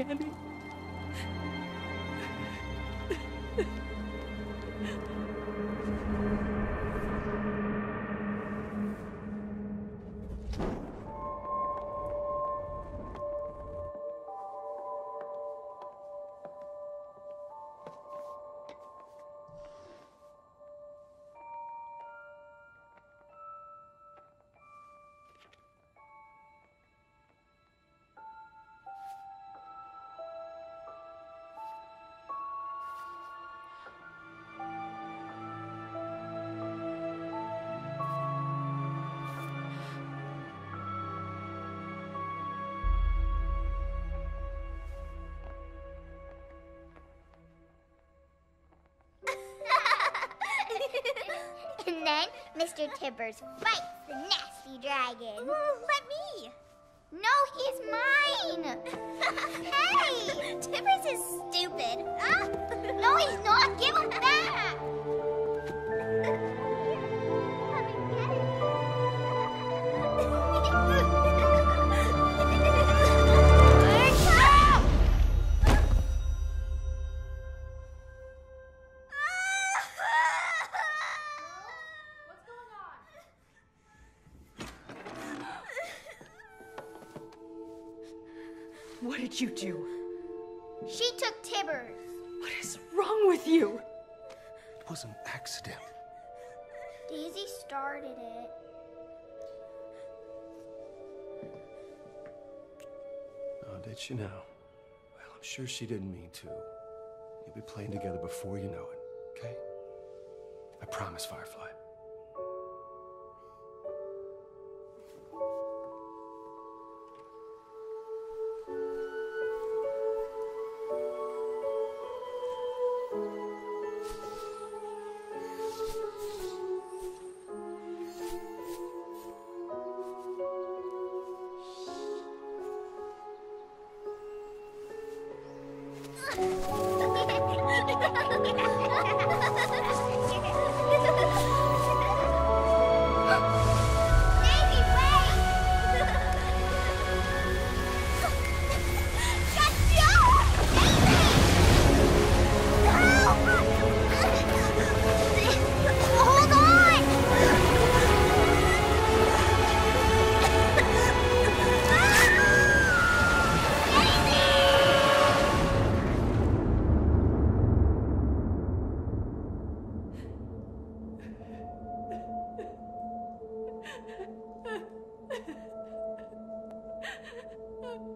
Annie. And then Mr. Tibbers fights the nasty dragon. Let me. No, he's mine. Hey! Tibbers is stupid. No, he's not. Give him back. What did you do? She took Tibbers. What is wrong with you? It was an accident. Daisy started it. Oh, did she now? Well, I'm sure she didn't mean to. You'll be playing together before you know it, okay? I promise, Firefly.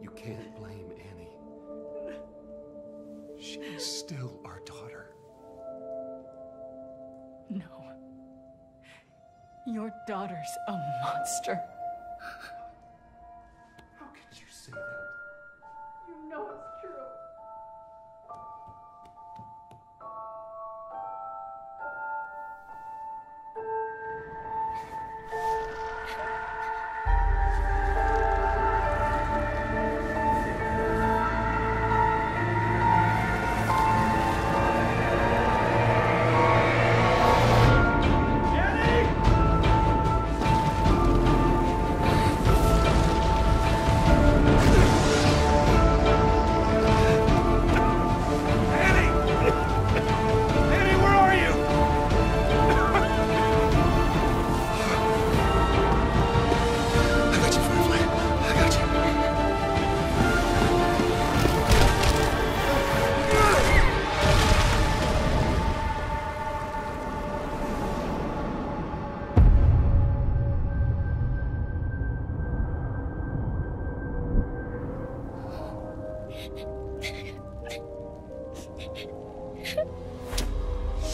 You can't blame Annie. She's still our daughter. No. Your daughter's a monster. How could you say that? You know it's true.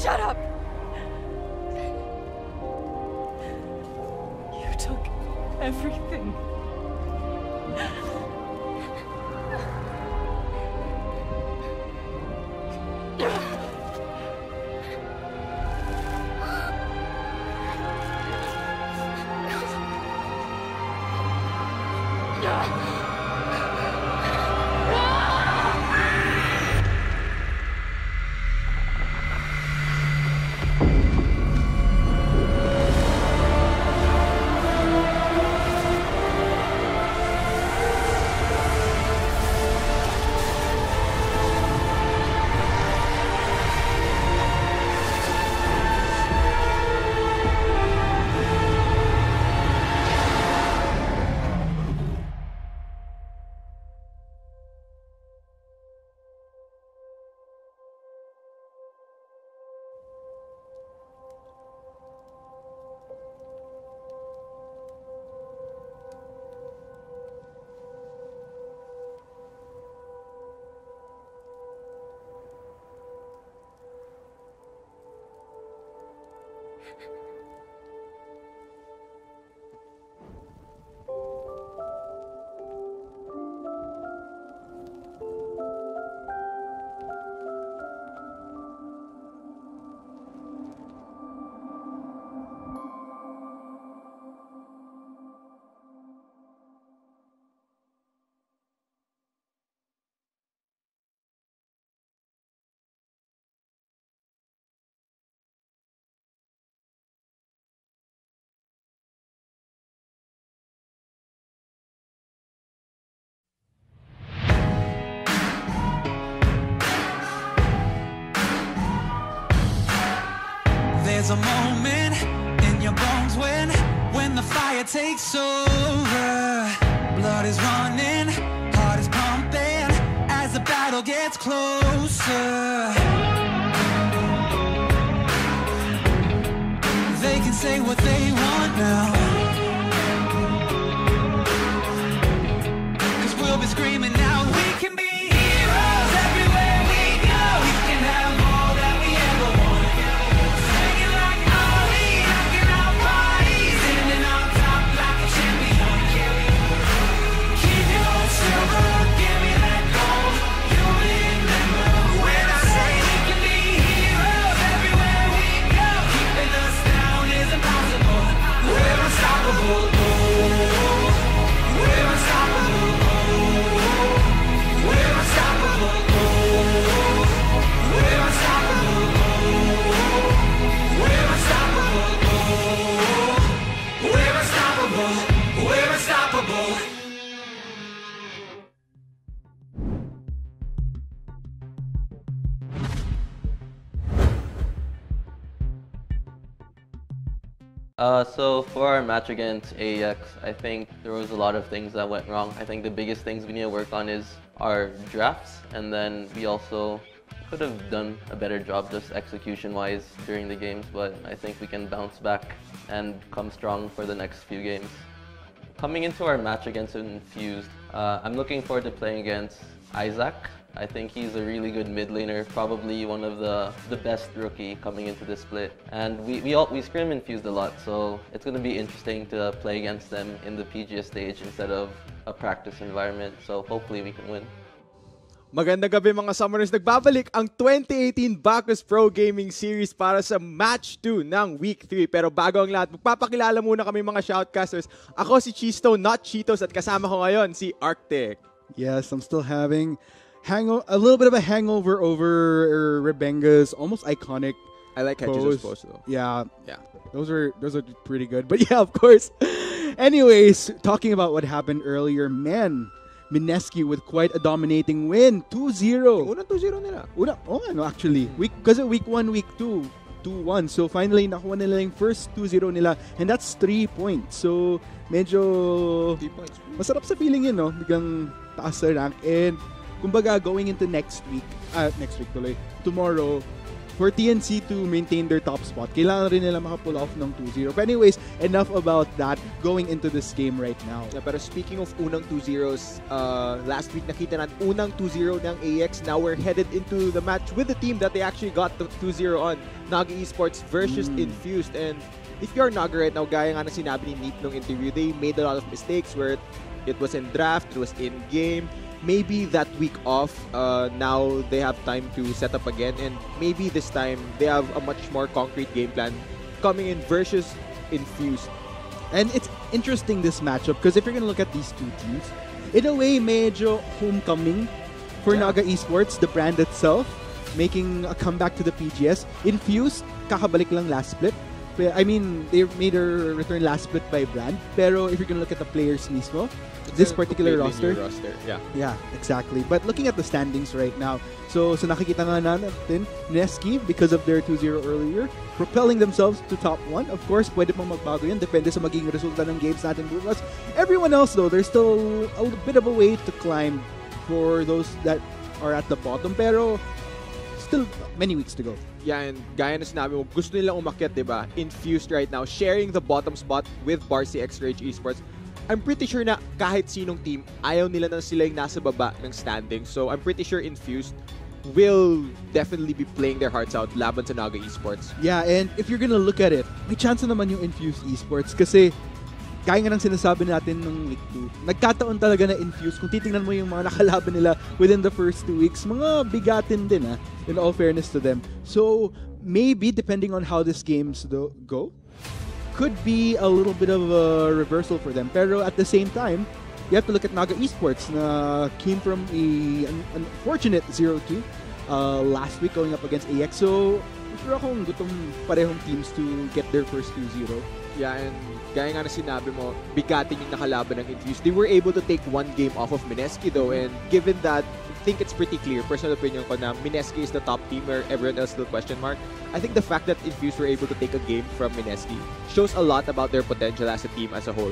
Shut up! You took everything. There's a moment in your bones when the fire takes over. Blood is running, heart is pumping as the battle gets closer. They can say what they want now, 'cause we'll be screaming now. We can be heroes everywhere we go. We can have all that we ever want. Singing like Ali, rocking our bodies, standing on top like a champion. Keep your silver, give me that gold. You'll remember when I say we can be heroes everywhere we go. Keeping us down is impossible. We're unstoppable. Oh, we're unstoppable. Oh, we're unstoppable. Oh, we're unstoppable. Oh, we're unstoppable. Oh, we're unstoppable. We're unstoppable. So for our match against AEX, I think there was a lot of things that went wrong. I think the biggest things we need to work on is our drafts, and then we also could have done a better job just execution-wise during the games, but I think we can bounce back and come strong for the next few games. Coming into our match against Infused, I'm looking forward to playing against Isaac. I think he's a really good mid laner, probably one of the best rookie coming into this split. And we scrim Infused a lot, so it's going to be interesting to play against them in the PGS stage instead of a practice environment. So hopefully we can win. Magandang gabi mga Summoners, nagbabalik ang 2018 Bacchus Pro Gaming Series para sa Match 2 ng Week 3. Pero bago ang lahat, magpapakilala muna kami mga shoutcasters. Ako si Chisto, not Cheetos, at kasama ko ngayon si Arctic. Yes, I'm still having a little bit of a hangover over Rebenga's almost iconic I like pose. Hedges' pose though. Yeah. Those are pretty good. But yeah, of course. Anyways, talking about what happened earlier, man, Mineski with quite a dominating win, 2-0. Unang 2-0 nila. Actually. Because of week 1, week 2, 2-1. So finally, nakuha nila yung first 2-0 nila. And that's 3 points. So, medyo 3 points. masarap sa feeling yun, no? Biglang taas sa rank. And, kumbaga, going into next week tuloy, tomorrow, for TNC to maintain their top spot, kailangan rin nila makapull off ng 2-0. But anyways, enough about that going into this game right now. Yeah, pero speaking of unang 2-0s, last week nakita natin unang 2-0 ng AX. Now we're headed into the match with the team that they actually got the 2-0 on, Naga Esports versus Infused. And if you're Naga right now, gaya nga na sinabi ni Neat nung interview, they made a lot of mistakes where it was in draft, it was in game. Maybe that week off, now they have time to set up again, and maybe this time they have a much more concrete game plan coming in versus Infused. And it's interesting, this matchup, because if you're gonna look at these two teams, in a way, medyo homecoming for Naga Esports, the brand itself, making a comeback to the PGS. Infused, kakabalik lang last split. I mean, they made a return last split by brand. Pero if you're gonna look at the players mismo, this particular roster. Yeah, exactly. But looking at the standings right now, so nakikita nga natin, Neski, because of their 2-0 earlier, propelling themselves to top 1. Of course, pwede pang magbago yan. Depende sa magiging resulta ng games natin bukas. Everyone else, though, there's still a bit of a way to climb for those that are at the bottom. Pero still many weeks to go. Yeah, and gaya na sinabi mo, gusto nilang umakyat, diba? Infused right now, sharing the bottom spot with Barcy X Rage Esports. I'm pretty sure na kahit sinong team, ayaw nila na sila yung nasa baba ng standing. So I'm pretty sure Infused will definitely be playing their hearts out laban sa Naga Esports. Yeah, and if you're gonna look at it, may chance na naman yung Infuse Esports kasi kaya nga nang sinasabi natin nung week 2, nagkataon talaga na Infuse. Kung titingnan mo yung mga nakalaban nila within the first 2 weeks, mga bigatin din in all fairness to them. So, maybe depending on how these games go, could be a little bit of a reversal for them. Pero at the same time, you have to look at Naga Esports na came from an unfortunate 0-2 last week going up against AX. So, sure akong gutom parehong teams to get their first 2-0. Yeah, and gaya nga na sinabi mo, bigatin yung nakalaban ng Infuse. They were able to take 1 game off of Mineski though, and given that, I think it's pretty clear, personal opinion ko na Mineski is the top team where everyone else still question mark. I think the fact that Infuse were able to take a game from Mineski shows a lot about their potential as a team as a whole.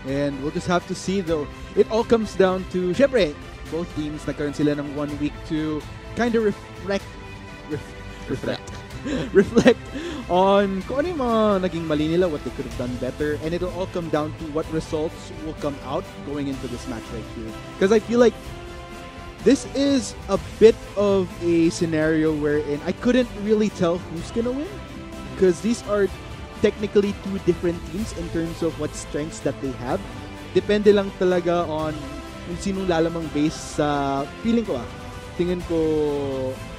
And we'll just have to see though. It all comes down to, syempre, both teams nagkaroon sila ng 1 week to kind of reflect on kung ano yung mga naging mali nila, what they could have done better, and it'll all come down to what results will come out going into this match right here. Because I feel like this is a bit of a scenario wherein I couldn't really tell who's gonna win, because these are technically 2 different teams in terms of what strengths that they have. Depende lang talaga on kung sinong lalamang base sa tingin ko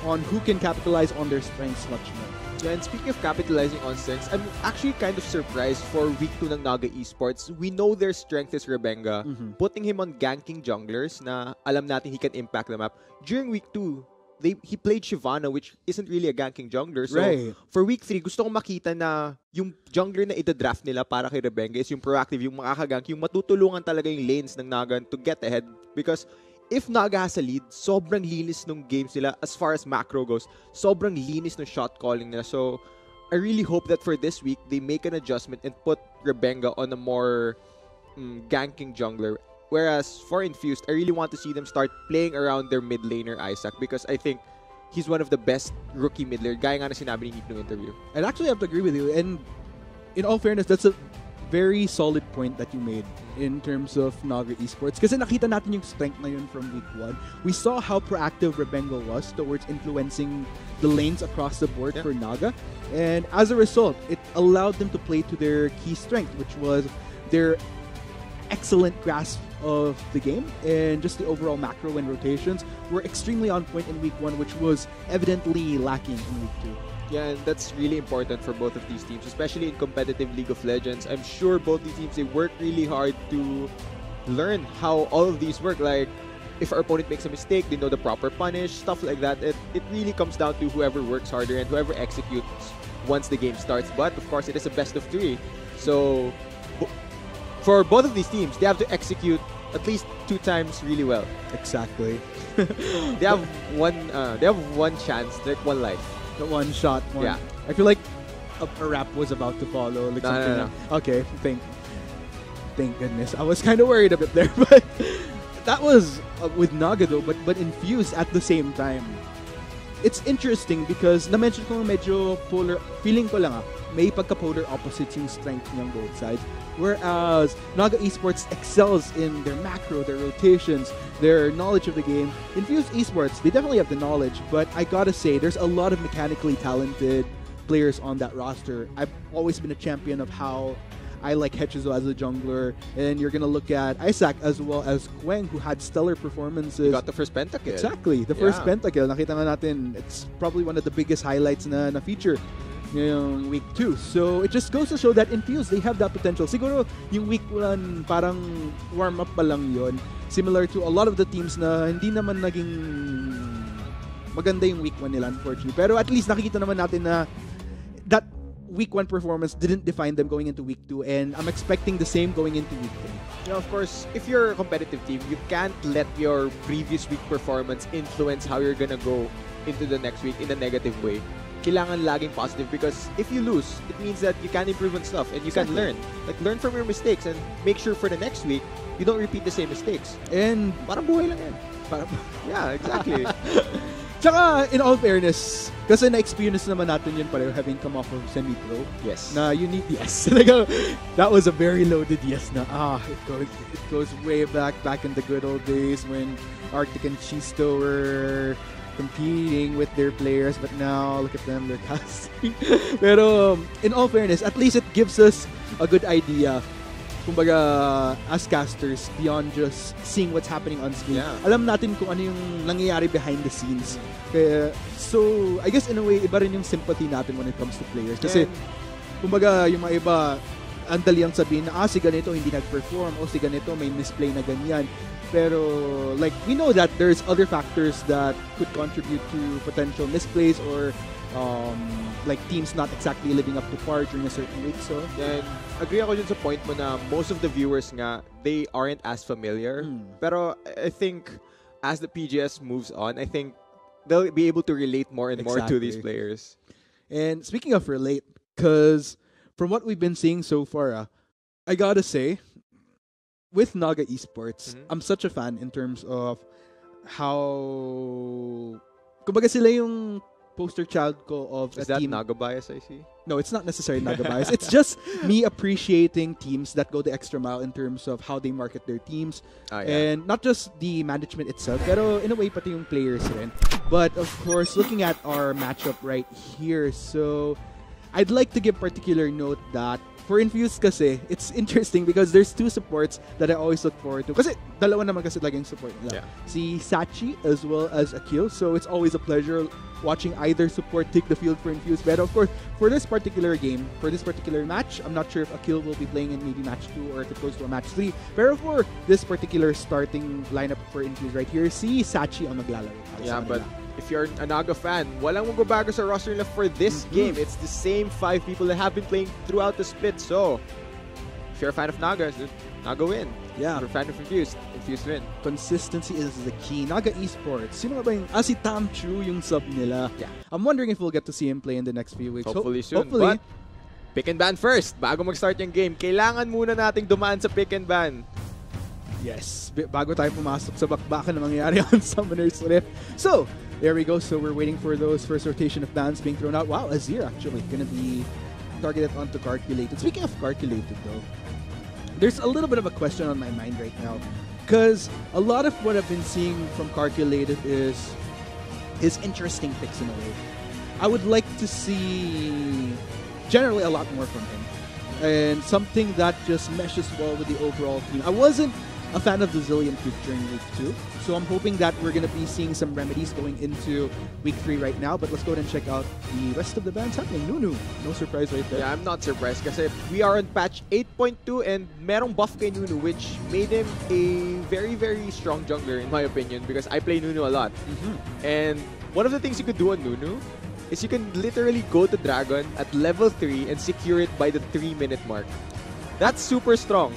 on who can capitalize on their strengths much more. Yeah, and speaking of capitalizing on strengths, I'm actually kind of surprised for week 2 ng Naga Esports. We know their strength is Rebenga. Putting him on ganking junglers na alam natin he can impact the map. During week 2, he played Shyvana, which isn't really a ganking jungler. So, for week 3, gusto kong makita na yung jungler na ida-draft nila para kay Rebenga is yung proactive, yung makakagank, yung matutulungan talaga yung lanes ng Naga to get ahead. Because if Naga has a lead, sobrang linis nung games nila as far as macro goes. Sobrang linis ng shot calling nila. So, I really hope that for this week, they make an adjustment and put Rebenga on a more ganking jungler. Whereas, for Infused, I really want to see them start playing around their mid laner, Isaac, because I think he's one of the best rookie mid laner. Gaya nga na sinabi ni Heap nung interview. I'd actually have to agree with you. And in all fairness, that's a very solid point that you made in terms of Naga Esports. Kasi nakita natin yung strength na yun from week 1. We saw how proactive Rebenga was towards influencing the lanes across the board for Naga. And as a result, it allowed them to play to their key strength, which was their excellent grasp of the game, and just the overall macro and rotations were extremely on point in week 1, which was evidently lacking in week 2. Yeah, and that's really important for both of these teams, especially in competitive League of Legends. I'm sure both these teams, they work really hard to learn how all of these work. Like, if our opponent makes a mistake, they know the proper punish, stuff like that. It really comes down to whoever works harder and whoever executes once the game starts. But, of course, it is a best of 3. So, for both of these teams, they have to execute at least 2 times really well. Exactly. They have one chance, like 1 life. The one shot one. Yeah. I feel like a rap was about to follow. Like something. No. Okay, thank goodness. I was kind of worried a bit there, but that was with Naga though, but Infused at the same time. It's interesting because na-mention ko medyo polar, feeling ko lang may pagka-polar opposites yung strength ng both sides. Whereas Naga Esports excels in their macro, their rotations, their knowledge of the game. Infused Esports, they definitely have the knowledge, but I gotta say, there's a lot of mechanically talented players on that roster. I've always been a champion of how I like Hechizo as a jungler, and you're gonna look at Isaac as well as Queng, who had stellar performances. He got the first pentakill. Exactly, the first pentakill. Nakita nga natin, it's probably one of the biggest highlights na feature yung week 2. So it just goes to show that Infused, they have that potential. Siguro yung week 1 parang warm up pa lang yon. Similar to a lot of the teams na hindi naman naging maganda yung week 1 nila, unfortunately. Pero at least nakikita naman natin na that week 1 performance didn't define them going into week 2, and I'm expecting the same going into week 3. You know, of course, if you're a competitive team, you can't let your previous week performance influence how you're gonna go into the next week in a negative way. Kailangan laging positive, because if you lose, it means that you can improve on stuff and you can learn. Like, learn from your mistakes and make sure for the next week, you don't repeat the same mistakes. And parang buhay lang yan. Yeah, exactly. Tsaka, in all fairness, kasi na-experience naman natin yun pareho having come off of semi-pro. Yes. Na you need yes. That was a very loaded yes na, it goes way back in the good old days when Arctic and Chisto were competing with their players, but now look at them, they're casting. Pero in all fairness, at least it gives us a good idea. Kumbaga, as casters, beyond just seeing what's happening on screen, alam natin kung ano yung nangyayari behind the scenes. Kaya, so, I guess in a way, iba rin yung sympathy natin when it comes to players. Kasi, kumbaga, yung mga iba, ang dali ang sabihin na, si ganito hindi nag-perform, o si ganito may misplay na ganyan. Pero, like, we know that there's other factors that could contribute to potential misplays or like teams not exactly living up to par during a certain week. So, then, agree ako dun sa point mo na most of the viewers nga, they aren't as familiar. Pero I think as the PGS moves on, I think they'll be able to relate more and more to these players. And speaking of relate, because from what we've been seeing so far, I gotta say, with Naga Esports, I'm such a fan in terms of how kumbaga sila yung poster child ko of Is a that team. Naga bias, I see? No, it's not necessarily Naga bias. It's just me appreciating teams that go the extra mile in terms of how they market their teams. And not just the management itself, pero in a way pati yung players rin. But of course, looking at our matchup right here, so I'd like to give particular note that for Infused kasi, it's interesting because there's two supports that I always look forward to. Kasi dalawa naman kasi laging support nila. Si Sachi as well as Akil. So it's always a pleasure watching either support take the field for Infused. But of course, for this particular game, for this particular match, I'm not sure if Akil will be playing in maybe match 2 or if it goes to a match 3. Pero for this particular starting lineup for Infused right here, si Sachi ang maglalaro. Yeah, but if you're a Naga fan, walang magbabago sa roster nila for this game. It's the same 5 people that have been playing throughout the split. So, if you're a fan of Naga, Naga win. Yeah. If you're a fan of Infused, Infused win. Consistency is the key. Naga Esports. Sino nga ba yung... si Tam Chu yung sub nila. Yeah. I'm wondering if we'll get to see him play in the next few weeks. Hopefully soon. Hopefully. But, pick and ban first. Bago mag-start yung game, kailangan muna nating dumaan sa pick and ban. Yes. Bago tayo pumasok sa bakbakan na mangyayari on Summoner's Rift. So, there we go. So we're waiting for those first rotation of bans being thrown out. Wow, Azir actually going to be targeted onto Calculated. Speaking of Calculated though, there's a little bit of a question on my mind right now. Because a lot of what I've been seeing from Calculated is interesting picks in a way. I would like to see generally a lot more from him. And something that just meshes well with the overall team. I wasn't a fan of the Zillion pick during week 2. So I'm hoping that we're going to be seeing some remedies going into week 3 right now. But let's go ahead and check out the rest of the bans happening. Nunu, no surprise right there. Yeah, I'm not surprised kasi we are on patch 8.2 and merong buff kay Nunu which made him a very, very strong jungler in my opinion because I play Nunu a lot. And one of the things you could do on Nunu is you can literally go to Dragon at level 3 and secure it by the 3-minute mark. That's super strong.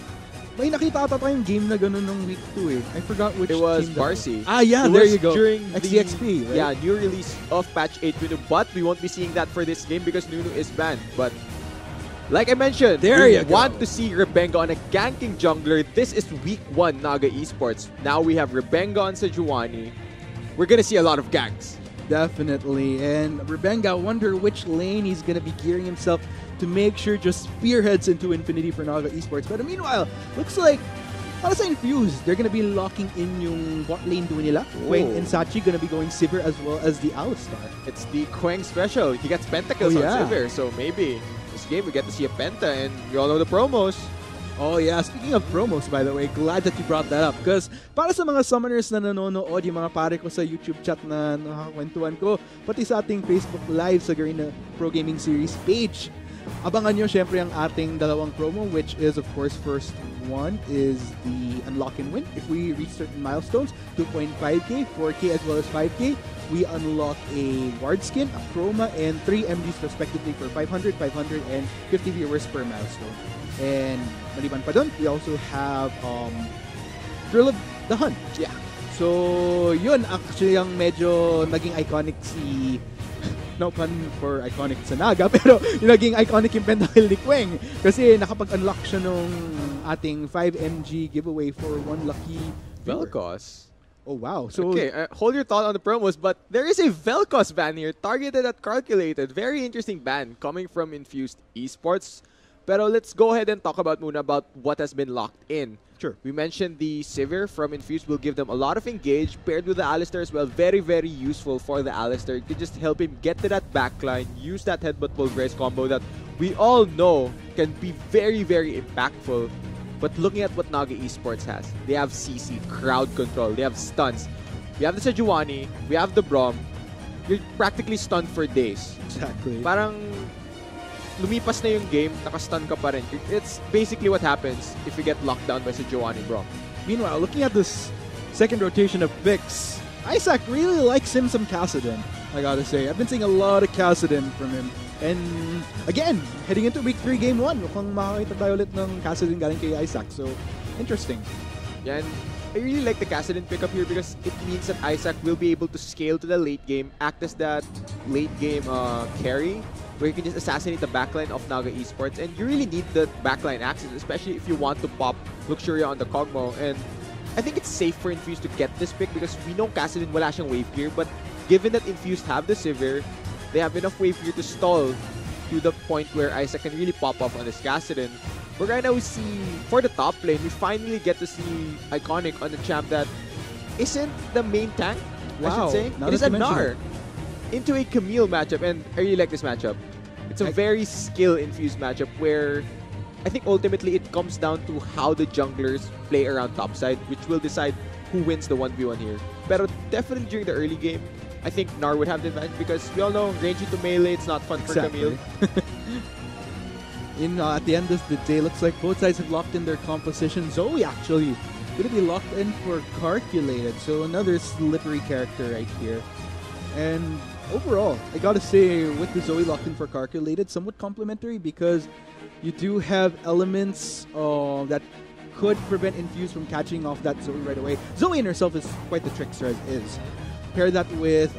May nakita ata tayong game na ganun nung week 2 eh. I forgot which It was team Barcy. Yeah, it there was you go. During XDXP, right? Yeah, new release of patch 8 Nunu. But we won't be seeing that for this game because Nunu is banned. But like I mentioned, we want to see Rebenga on a ganking jungler. This is week 1 Naga Esports. Now we have Rebenga on Sejuani. We're gonna see a lot of ganks. Definitely. And Rebenga, I wonder which lane he's going to be gearing himself to make sure just spearheads into infinity for Naga Esports. But meanwhile, looks like para sa Infused, they're going to be locking in yung bot lane duo nila. Quang and Sachi going to be going Sivir as well as the Alistar. It's the Quang special. He gets pentakills on Sivir. So maybe this game we get to see a penta and we all know the promos. Oh yeah, speaking of promos by the way, glad that you brought that up because para sa mga summoners na nanonood, yung mga pare ko sa YouTube chat na nakakwentuhan ko, pati sa ating Facebook Live sa Garena Pro Gaming Series page, abangan nyo syempre ang ating dalawang promo which is of course first one is the unlock and win. If we reach certain milestones, 2.5k, 4k as well as 5k, we unlock a ward skin, a chroma, and 3 MGs respectively for 500, 500, and 50 viewers per milestone. And maliban pa dun, we also have Thrill of the Hunt. Yeah. So, yun actually ang medyo naging iconic si no pun for iconic sa Naga, pero yung naging iconic yung pentakill ni Quang kasi nakapag-unlock siya nung ating 5MG giveaway for one lucky Vel'Koz. Oh wow. So okay, hold your thought on the promos, but there is a Vel'Koz ban here targeted at Calculated. Very interesting ban coming from Infused Esports. Pero let's go ahead and talk about what has been locked in. Sure. We mentioned the Sivir from Infused will give them a lot of engage, paired with the Alistar as well. Very, very useful for the Alistar. It could just help him get to that backline, use that Headbutt Pulverize combo that we all know can be very, very impactful. But looking at what Naga Esports has, they have CC, crowd control, they have stuns. We have the Sejuani, we have the Braum. You're practically stunned for days. Exactly. Parang lumipas na yung game, nakastun ka pa rin. It's basically what happens if you get locked down by Sejuani, bro. Meanwhile, looking at this second rotation of picks, Isaac really likes him some Kassadin, I gotta say. I've been seeing a lot of Kassadin from him. And again, heading into week 3, game 1, mukhang makakita tayo ulit ng Kassadin galing kay Isaac. So, interesting. Yeah, and I really like the Kassadin pickup here because it means that Isaac will be able to scale to the late game, act as that late game carry, where you can just assassinate the backline of Naga Esports. And you really need the backline access, especially if you want to pop Luxuria on the Kog'Maw. And I think it's safe for Infused to get this pick because we know Kassadin wala siyang wave gear, but given that Infused have the Sivir, they have enough wave gear to stall to the point where Isaac can really pop off on this Kassadin. We're gonna see, for the top lane, we finally get to see Iconic on the champ that isn't the main tank, I should say. Now It is that a you mention Gnar into a Camille matchup, and I really like this matchup. It's a very skill-infused matchup where I think ultimately it comes down to how the junglers play around topside, which will decide who wins the 1v1 here. But definitely during the early game, I think Gnar would have the advantage because we all know ranging to melee, it's not fun for Camille. At the end of the day, looks like both sides have locked in their composition. Zoe actually going to be locked in for Calculated, so another slippery character right here. And overall, I gotta say, with the Zoe locked in for Calculated, somewhat complementary because you do have elements that could prevent Infuse from catching off that Zoe right away. Zoe in herself is quite the trickster as is. Pair that with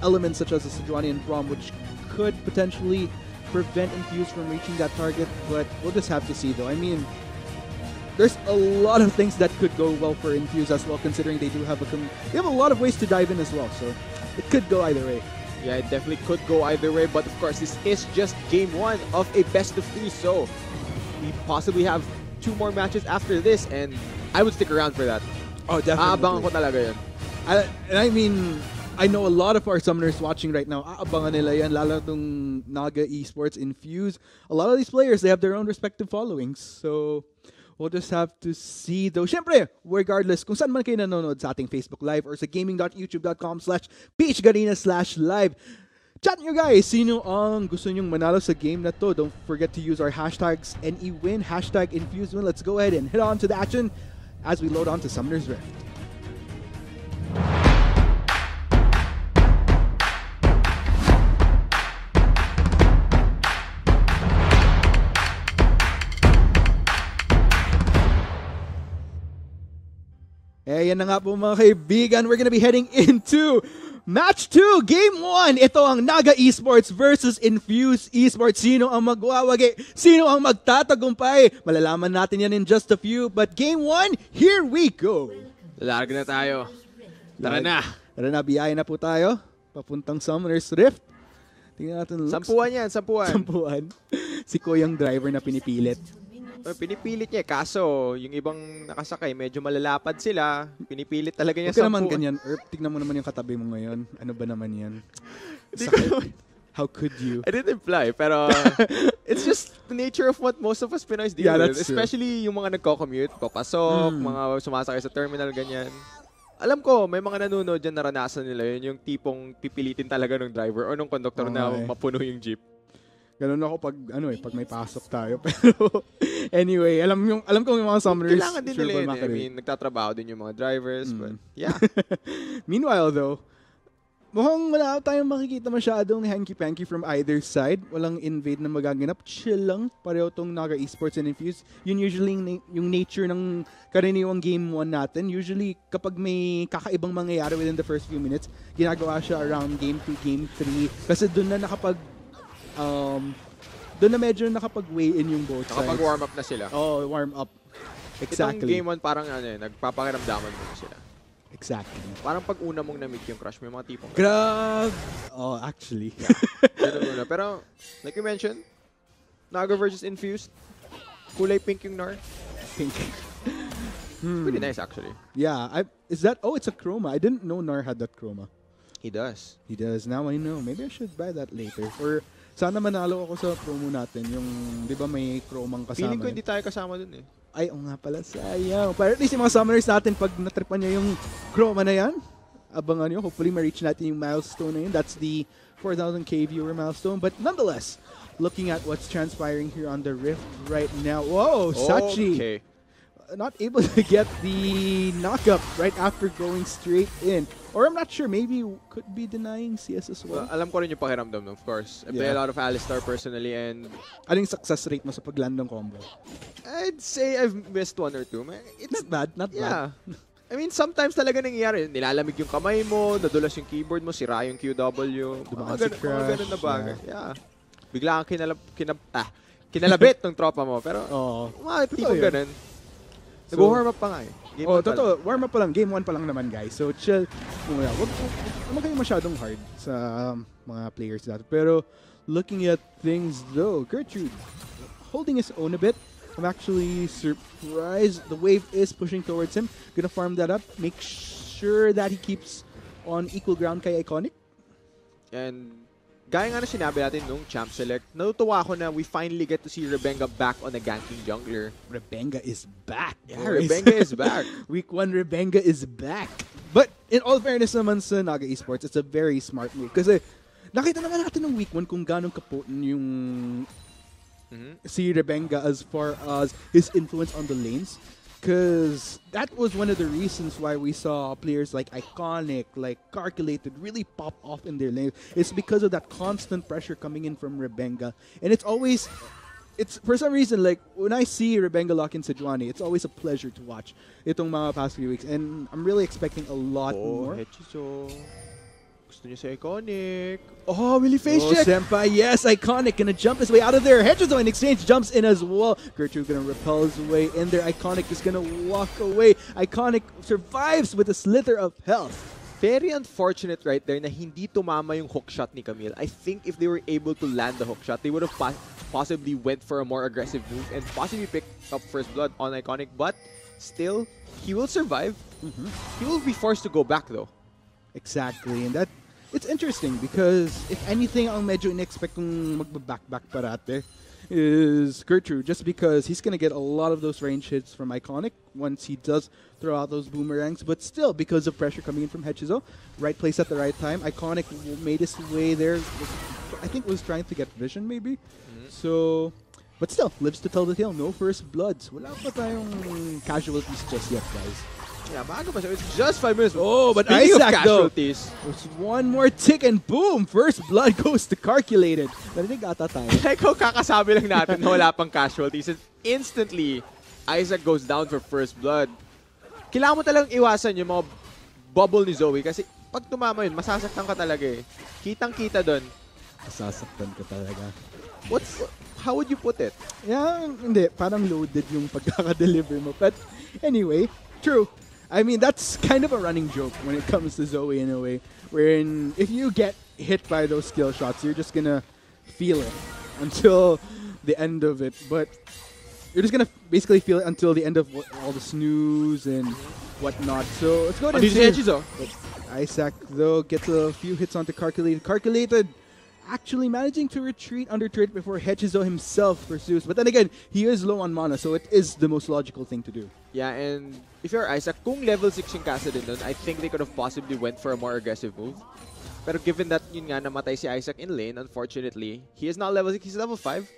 elements such as the Sejuani and Braum, which could potentially prevent Infuse from reaching that target, but we'll just have to see though. I mean, there's a lot of things that could go well for Infuse as well, considering they do have they have a lot of ways to dive in as well, so it could go either way. Yeah, it definitely could go either way, but of course, this is just game 1 of a best of 3, so we possibly have 2 more matches after this, and I would stick around for that. Oh, definitely. Aabangan ko talaga yun. And I mean, I know a lot of our summoners watching right now, aabangan nila yan, lalo itong Naga Esports, Infuse. A lot of these players, they have their own respective followings, so we'll just have to see though. Siyempre, regardless, kung saan man kayo nanonood sa ating Facebook Live or sa gaming.youtube.com/PHGarena/live, chat nyo guys, sino ang gusto nyong manalo sa game na to. Don't forget to use our hashtags NEWin, #InfuseWin. Let's go ahead and hit on to the action as we load on to Summoner's Rift. Yan na nga po mga kaibigan. We're gonna be heading into Match 2, Game 1. Ito ang Naga Esports versus Infuse Esports. Sino ang magwawagi? Sino ang magtatagumpay? Malalaman natin yan in just a few. But Game 1, here we go. Larga na tayo. Tara na. Tara na, biyahe na po tayo. Papuntang Summoner's Rift. Tingnan natin. Sampuan yan, sampuan. Sampuan. Si Koyang driver na pinipilit. Pinipilit niya, kaso yung ibang nakasakay, medyo malalapad sila. Pinipilit talaga niya. Huwag ka naman ganyan, Erp. Tignan mo naman yung katabi mo ngayon. Ano ba naman yan? How could you? I didn't imply, pero it's just the nature of what most of us Pinoys deal with. Especially yung mga nagko-commute, papasok, mga sumasakay sa terminal, ganyan. Alam ko, may mga nanonood dyan, naranasan nila yun, yung tipong pipilitin talaga ng driver or ng conductor na mapuno yung jeep. Ganun ako pag pag may pasok tayo. Pero anyway, alam ko yung mga summoners. Kailangan din nila yun. I mean, nagtatrabaho din yung mga drivers. But yeah. Meanwhile though, mukhang wala tayong makikita masyadong hanky-panky from either side. Walang invade na magaganap. Chill lang. Pareho tong Naga Esports and Infuse. Yun usually yung nature ng karaniwang game 1 natin. Usually, kapag may kakaibang mangyayari within the first few minutes, ginagawa siya around game 2, game 3. Kasi doon na doon na medyo nakapag-weigh in yung both sides. Nakapag-warm up na sila. Oh, warm up. Exactly. Itong game 1 parang nagpapakiramdaman mo na sila. Exactly. Parang pag una mong na-meet yung crush mo, yung mga tipong. Grab! Oh, actually. Yeah. Pero like you mentioned, Naga versus Infused. Kulay pink yung Gnar. Pink. Pretty nice actually. Yeah, is that? Oh, it's a chroma. I didn't know Nar had that chroma. He does. He does. Now I know. Maybe I should buy that later. Or sana manalo ako sa promo natin. Yung, di ba may chromang kasama? Feeling ko hindi tayo kasama dun eh. Ay, oo nga pala. Sayang. Pero at least yung mga summoners natin, pag natripan niya yung chroma na yan, abangan nyo. Hopefully, ma-reach natin yung milestone na yun. That's the 4,000k viewer milestone. But nonetheless, looking at what's transpiring here on the Rift right now. Whoa, Sachi. Okay. Not able to get the knockup right after going straight in. Or I'm not sure, maybe could be denying CS as well. Alam ko rin yung pakiramdam, of course. I play a lot of Alistar personally and... Ano yung success rate mo sa pagland ng combo? I'd say I've missed one or two. It's not bad, not bad. I mean, sometimes talaga nangyayari. Nilalamig yung kamay mo, dadulas yung keyboard mo, sira yung QW. Mga ganun na bagay. Yeah. Bigla kang kinalabit ng tropa mo. Pero, mga tipong ganun. Nag-warm up pa nga eh. Totoo. Warm up pa lang. Game 1 pa lang naman, guys. So, chill. Huwag kayong masyadong hard sa mga players natin. Pero, looking at things though, Gertrude holding his own a bit. I'm actually surprised. The wave is pushing towards him. Gonna farm that up. Make sure that he keeps on equal ground kay Iconic. And gaya nga na sinabi natin nung Champ Select, natutuwa ako na we finally get to see Rebenga back on a ganking jungler. Rebenga is back. Yeah, Rebenga is back. Week 1, Rebenga is back. But in all fairness naman sa Naga Esports, it's a very smart move. Kasi nakita naman natin ng week 1 kung gano'ng kapotent yung si Rebenga as far as his influence on the lanes. Because that was one of the reasons why we saw players like Iconic, like Calculated, really pop off in their lane. It's because of that constant pressure coming in from Rebenga. And it's always, for some reason, like, when I see Rebenga lock in Sejuani, it's always a pleasure to watch itong mga past few weeks. And I'm really expecting a lot more. Hechizo. Gusto niya sa Iconic. Oh, Willie face check. Senpai, yes, Iconic gonna jump his way out of there. Hechizo in exchange jumps in as well. Gertrude gonna repel his way in there. Iconic is gonna walk away. Iconic survives with a slither of health. Very unfortunate right there na hindi tumama yung hook shot ni Camille. I think if they were able to land the hook shot, they would have possibly went for a more aggressive move and possibly picked up first blood on Iconic. But still, he will survive. He will be forced to go back though. Exactly, and it's interesting because if anything, ang medyo in-expect kong magbaback-back parate is Gertrude, just because he's going to get a lot of those range hits from Iconic once he does throw out those boomerangs. But still, because of pressure coming in from Hechizo, right place at the right time, Iconic made his way there. I think was trying to get vision maybe. So, but still, lives to tell the tale. No first bloods. Wala pa tayong casualties just yet, guys. Yeah, maaga pa siya. It's just 5 minutes. Oh, but Speaking Isaac, of casualties, there's one more tick and boom! First blood goes to Calculated. Narinig ata tayo. Ikaw kakasabi lang natin na wala pang casualties. And instantly, Isaac goes down for first blood. Kailangan mo talagang iwasan yung mga bubble ni Zoe kasi pag tumama yun, masasaktan ka talaga eh. Kitang-kita doon. Masasaktan ka talaga. How would you put it? Yeah, hindi. Parang loaded yung pagkaka-deliver mo. But anyway, true. I mean, that's kind of a running joke when it comes to Zoe in a way. Wherein, if you get hit by those skill shots, you're just gonna feel it until the end of it. But you're just gonna basically feel it until the end of all the snooze and whatnot. So let's go to Isaac, though, gets a few hits onto Calculated. Calculated actually managing to retreat under turret before Hechizo himself pursues. But then again, he is low on mana, so it is the most logical thing to do. Yeah, and if you're Isaac, kung level 6 yung Casa din nun, I think they could have possibly went for a more aggressive move. Pero given that yun nga, namatay si Isaac in lane, unfortunately, he is not level 6, he's level 5.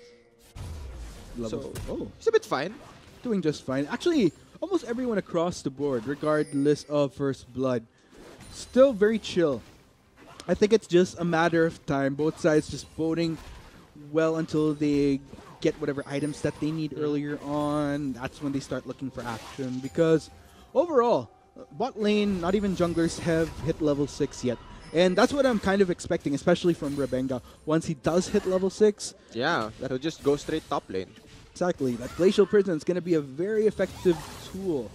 He's a bit fine. Doing just fine. Actually, almost everyone across the board, regardless of First Blood, still very chill. I think it's just a matter of time. Both sides just voting well until they get whatever items that they need earlier on. That's when they start looking for action. Because overall, bot lane, not even junglers have hit level 6 yet. And that's what I'm kind of expecting, especially from Rebenga. Once he does hit level 6, yeah, he'll just go straight top lane. Exactly. That Glacial Prison is going to be a very effective tool.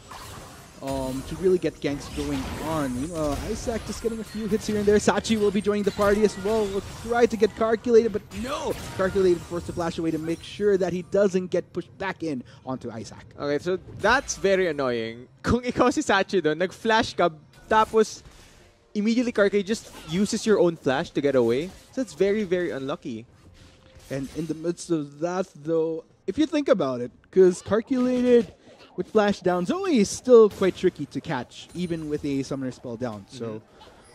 to really get ganks going on. Meanwhile, Isaac just getting a few hits here and there. Sachi will be joining the party as well. Will try to get Calculated, but no! Calculated forced to flash away to make sure that he doesn't get pushed back in onto Isaac. Okay, so that's very annoying. Kung ikaw si Sachi doon, nag-flash ka, tapos immediately Karkay just uses your own flash to get away. So it's very, very unlucky. And in the midst of that, though, if you think about it, because Calculated with flash down, Zoe is still quite tricky to catch, even with a summoner spell down. So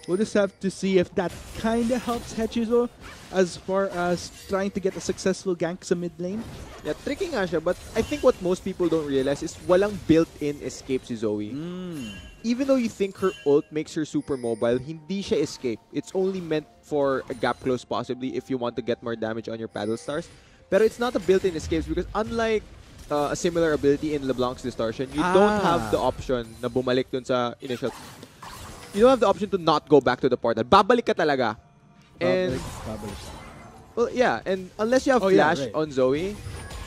we'll just have to see if that kind of helps Hechizo as far as trying to get a successful gank sa mid lane. Yeah, tricky nga siya, but I think what most people don't realize is walang built-in escape si Zoe. Even though you think her ult makes her super mobile, hindi siya escape. It's only meant for a gap close possibly if you want to get more damage on your paddle stars. Pero it's not a built-in escape because unlike a similar ability in LeBlanc's Distortion, you don't have the option na bumalik dun sa initial. You don't have the option to not go back to the portal. Babalik ka talaga. And well, yeah, and unless you have flash on Zoe,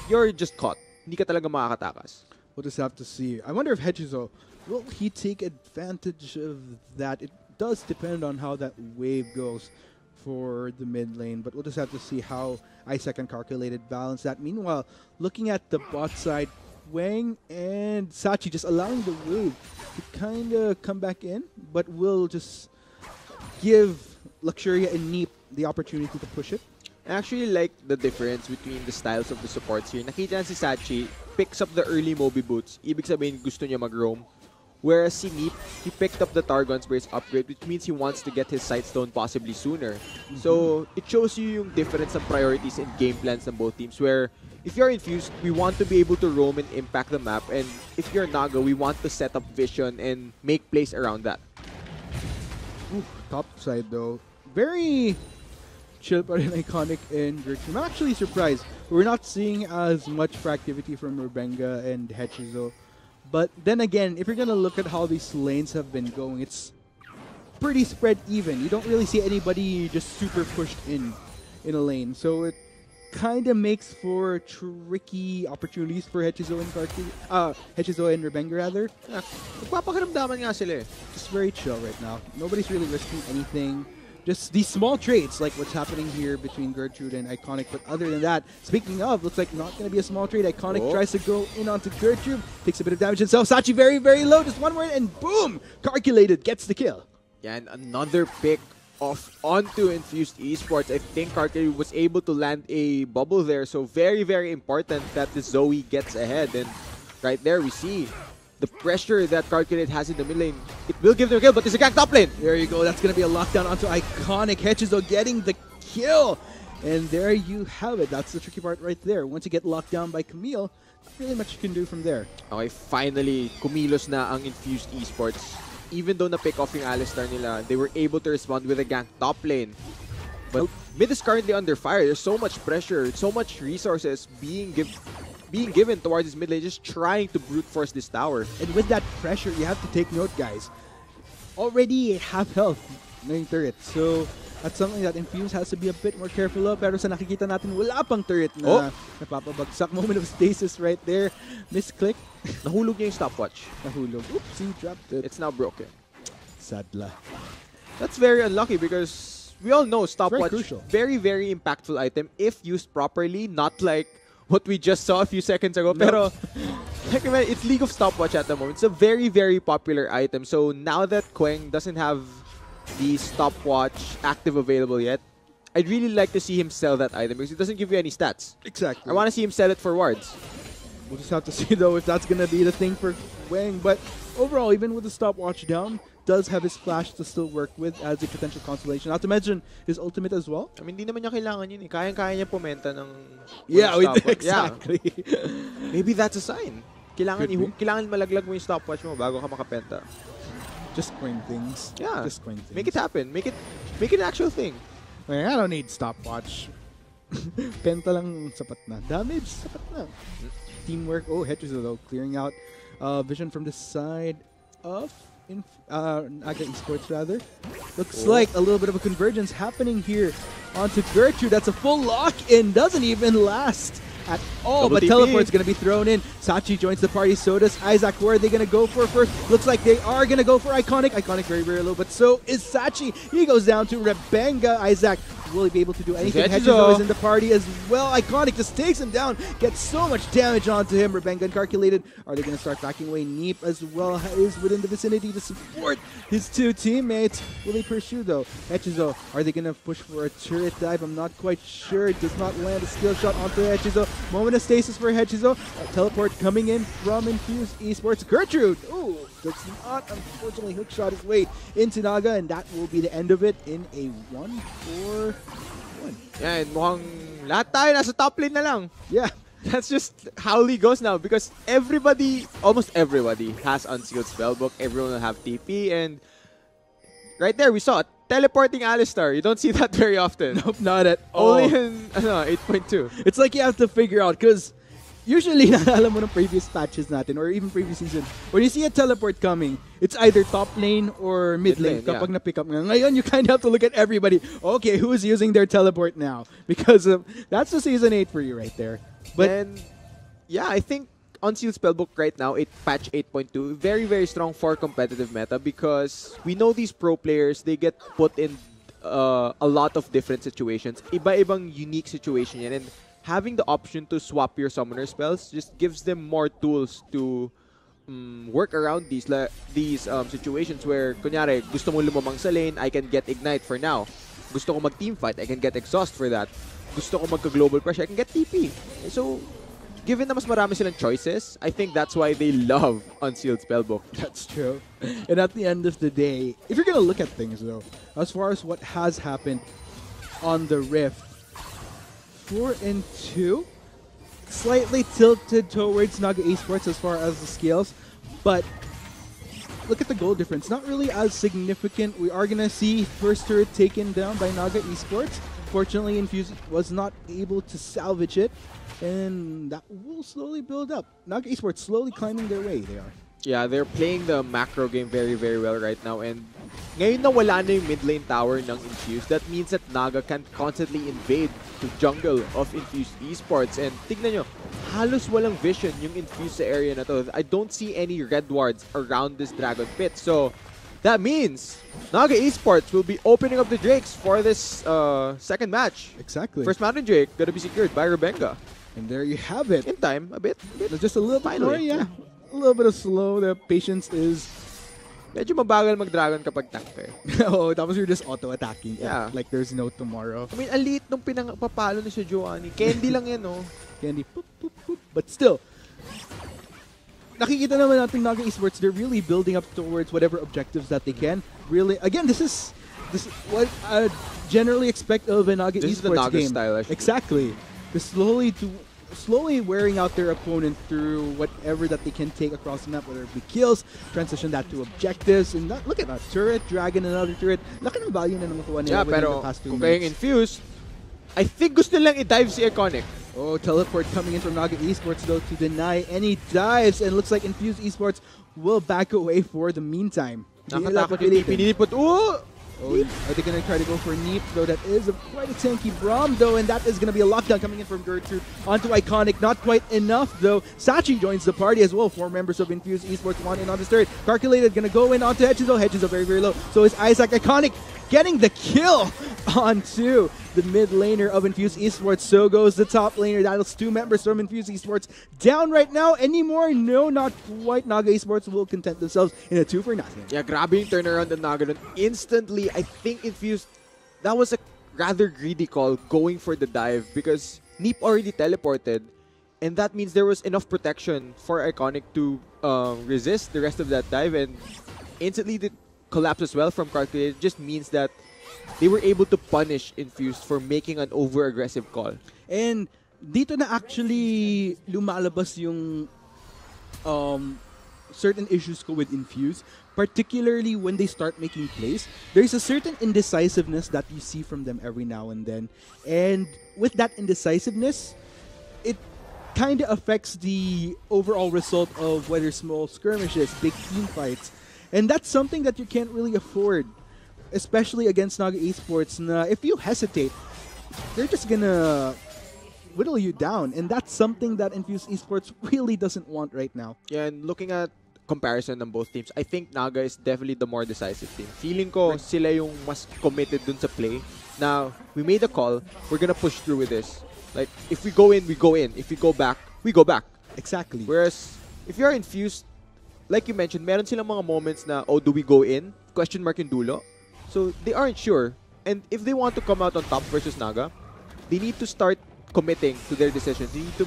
you're just caught. Hindi ka talaga makakatakas. We'll just have to see. I wonder if Hechizo, will he take advantage of that? It does depend on how that wave goes for the mid lane, but we'll just have to see how Isaac and Calculated balance that. Meanwhile, looking at the bot side, Wang and Sachi just allowing the wave to kind of come back in, but will just give Luxuria and Neep the opportunity to push it. I actually like the difference between the styles of the supports here. Nakita si Sachi picks up the early Moby Boots. Ibig sabihin gusto niya mag-roam. Whereas si Neep, he picked up the Targon's Brace upgrade, which means he wants to get his Sightstone possibly sooner. So it shows you yung difference of priorities and game plans ng both teams, where if you're Infused, we want to be able to roam and impact the map, and if you're Naga, we want to set up vision and make plays around that. Ooh, top side though, very chill pa rin Iconic and Gertrude. I'm actually surprised. We're not seeing as much proactivity from Rubenga and Hechizo. But then again, if you're going to look at how these lanes have been going, it's pretty spread even. You don't really see anybody just super pushed in a lane. So it kind of makes for tricky opportunities for Hechizo and Hechizo and Rubenga rather. Nagpapakiramdaman nga sila eh. Just very chill right now. Nobody's really risking anything. Just these small trades, like what's happening here between Gertrude and Iconic. But other than that, speaking of, looks like not going to be a small trade. Iconic tries to go in onto Gertrude, takes a bit of damage himself. Sachi very, very low. Just one more, and boom! Calculated gets the kill. Yeah, and another pick off onto Infused Esports. I think Calculated was able to land a bubble there. So very, very important that the Zoe gets ahead. And right there, we see the pressure that Calculated has in the mid lane. It will give them a kill, but there's a gank top lane. There you go. That's going to be a lockdown onto Iconic. Hechizo getting the kill. And there you have it. That's the tricky part right there. Once you get locked down by Camille, not really much you can do from there. Okay, finally, kumilos na ang Infused Esports. Even though na-pick off yung Alistar nila, they were able to respond with a gank top lane. But mid is currently under fire. There's so much pressure, so much resources being given towards this mid lane, just trying to brute force this tower. And with that pressure, you have to take note, guys. Already half health ng turret. So that's something that Infuse has to be a bit more careful of. Pero sa nakikita natin, wala pang turret na napapabagsak. Moment of stasis right there. Misclick. Nahulog niya yung stopwatch. Nahulog. Oops, he dropped it. It's now broken. Sadla. That's very unlucky because we all know stopwatch, very, very impactful item if used properly, not like what we just saw a few seconds ago. No. Pero it's League of Stopwatch at the moment. It's a very, very popular item. So now that Queng doesn't have the stopwatch active available yet, I'd really like to see him sell that item because it doesn't give you any stats. Exactly. I want to see him sell it for wards. We'll just have to see though if that's going to be the thing for Queng. But overall, even with the stopwatch down, does have his flash to still work with as a potential consolation. Not to mention his ultimate as well. I mean, hindi naman niya kailangan yun eh. Kayang-kaya niya pumenta ng exactly. Yeah. Maybe that's a sign. Kailangan malaglag mo yung stopwatch mo bago ka makapenta. Just coin things. Yeah. Just coin things. Make it happen. Make it an actual thing. I don't need stopwatch. Penta lang sapat na. Damage sapat na. Teamwork. Oh, Hechizo though clearing out vision from the side of Naga Esports rather. Looks like a little bit of a convergence happening here onto Gertrude. That's a full lock-in. Doesn't even last at all. Double But TP. teleport's going to be thrown in. Sachi joins the party. So does Isaac. Where are they going to go for first? Looks like they are going to go for Iconic. Iconic very, very low, but so is Sachi. He goes down to Rebenga. Isaac, will he be able to do anything? Hechizo. Hechizo is in the party as well. Iconic just takes him down. Gets so much damage onto him. Rebenga and Calculated. Are they going to start backing away? Neep as well is within the vicinity to support his two teammates. Will they pursue though? Hechizo, are they going to push for a turret dive? I'm not quite sure. It does not land a skill shot onto Hechizo. Moment of stasis for Hechizo. Teleport coming in from Infuse Esports. Gertrude, ooh, does not unfortunately hookshot his way into Naga, and that will be the end of it in a 1-4-1. Yan, mukhang lahat tayo nasa top lane na lang. Yeah. That's just how League goes now because everybody, almost everybody, has Unsealed Spellbook. Everyone will have TP, and right there we saw it. Teleporting Alistar. You don't see that very often. Nope, not at all. Only in 8.2. It's like you have to figure out because usually, naalala mo ng previous patches natin or even previous season, when you see a teleport coming, it's either top lane or mid lane. Mid lane, Kapag na-pick up nga. Ngayon, you kind of have to look at everybody. Okay, who's using their teleport now? Because that's the Season 8 for you right there. But and yeah, I think Unsealed Spellbook right now, patch 8.2, very, very strong for competitive meta because we know these pro players, they get put in a lot of different situations. Iba-ibang unique situation yan. And having the option to swap your summoner spells just gives them more tools to work around these situations where, kunyari, gusto mo lumamang sa lane, I can get Ignite for now. Gusto ko mag-team fight, I can get Exhaust for that. Gusto ko magka-global pressure, I can get TP. So, given na mas marami silang choices, I think that's why they love Unsealed Spellbook. that's true. And at the end of the day, if you're going to look at things though, as far as what has happened on the Rift, 4-2, slightly tilted towards Naga Esports as far as the skills, but look at the goal difference. Not really as significant. We are going to see first turret taken down by Naga Esports. Fortunately, Infuse was not able to salvage it, and that will slowly build up. Naga Esports slowly climbing their way. They are. Yeah, they're playing the macro game very, very well right now. And ngayon na wala na yung mid lane tower ng Infuse, that means that Naga can constantly invade the jungle of Infuse Esports. And tignan nyo, halos walang vision yung Infuse sa area na to. I don't see any red wards around this Dragon Pit. So, that means Naga Esports will be opening up the Drakes for this second match. Exactly. First Mountain Drake gonna be secured by Rebenga. And there you have it. In time, a bit. Just a little bit Finally, more, yeah. A little bit of slow. The patience is... Medyo mabagal mag-dragon kapag tank ka eh. oh, that was you're just auto-attacking. Yeah. Like there's no tomorrow. I mean, ang liit nung pinapapalo ni Sejuani. Candy lang yan, oh. Candy, poop, poop, poop. But still, nakikita naman natin Naga Esports, they're really building up towards whatever objectives that they can. Really, again, this is what I generally expect of a Naga This is the Esports Naga game. style, actually. Exactly. To slowly wearing out their opponent through whatever that they can take across the map, whether it be kills, transition that to objectives, and that, look at that, turret, dragon, another turret. Laki ng value na nakuha nila Yeah, within pero the past 2 kung kayong minutes. Infuse, I think gusto nilang i-dive si Iconic. Oh, teleport coming in from Naga Esports though to deny any dives, and looks like Infuse Esports will back away for the meantime. Nakatakot yung TP nilipot. Ooh! Oh, are they going to try to go for Neep, though? That is quite a tanky Braum, though, and that is going to be a lockdown coming in from Gertrude onto Iconic. Not quite enough, though. Sachi joins the party as well. 4 members of Infuse Esports want in on this turret. Calculated going to go in onto Hechizo. Hechizo very, very low. So is Isaac. Iconic getting the kill onto the mid laner of Infuse Esports. So goes the top laner. That's 2 members from Infuse Esports down right now. Anymore? No, not quite. Naga Esports will content themselves in a 2-0. Yeah, grabe yung turnaround ng Naga nun. Instantly, I think Infuse, that was a rather greedy call going for the dive because Neep already teleported, and that means there was enough protection for Iconic to resist the rest of that dive, and instantly the collapse as well from Calculated just means that they were able to punish Infuse for making an over-aggressive call. And dito na actually lumalabas yung certain issues ko with Infuse, particularly when they start making plays. There's a certain indecisiveness that you see from them every now and then. And with that indecisiveness, it kind of affects the overall result of whether small skirmishes, big team fights. And that's something that you can't really afford, especially against Naga Esports. Na if you hesitate, they're just gonna whittle you down, and that's something that Infuse Esports really doesn't want right now. Yeah, and looking at comparison ng both teams, I think Naga is definitely the more decisive team. Feeling ko sila yung mas committed dun sa play. Now, we made a call. We're gonna push through with this. Like, if we go in, we go in. If we go back, we go back. Exactly. Whereas, if you're Infused, like you mentioned, meron silang mga moments na, oh, do we go in? Question mark yung dulo. So, they aren't sure. And if they want to come out on top versus Naga, they need to start committing to their decisions. They need to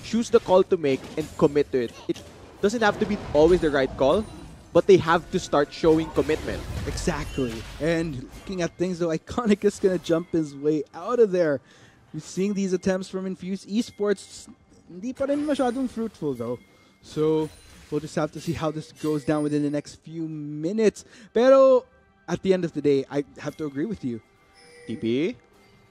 choose the call to make and commit to it. It doesn't have to be always the right call, but they have to start showing commitment. Exactly. And looking at things, though, Iconic is going to jump his way out of there. We're seeing these attempts from Infuse Esports. Hindi pa rin masyadong fruitful, though. So, we'll just have to see how this goes down within the next few minutes. Pero, at the end of the day, I have to agree with you. TP?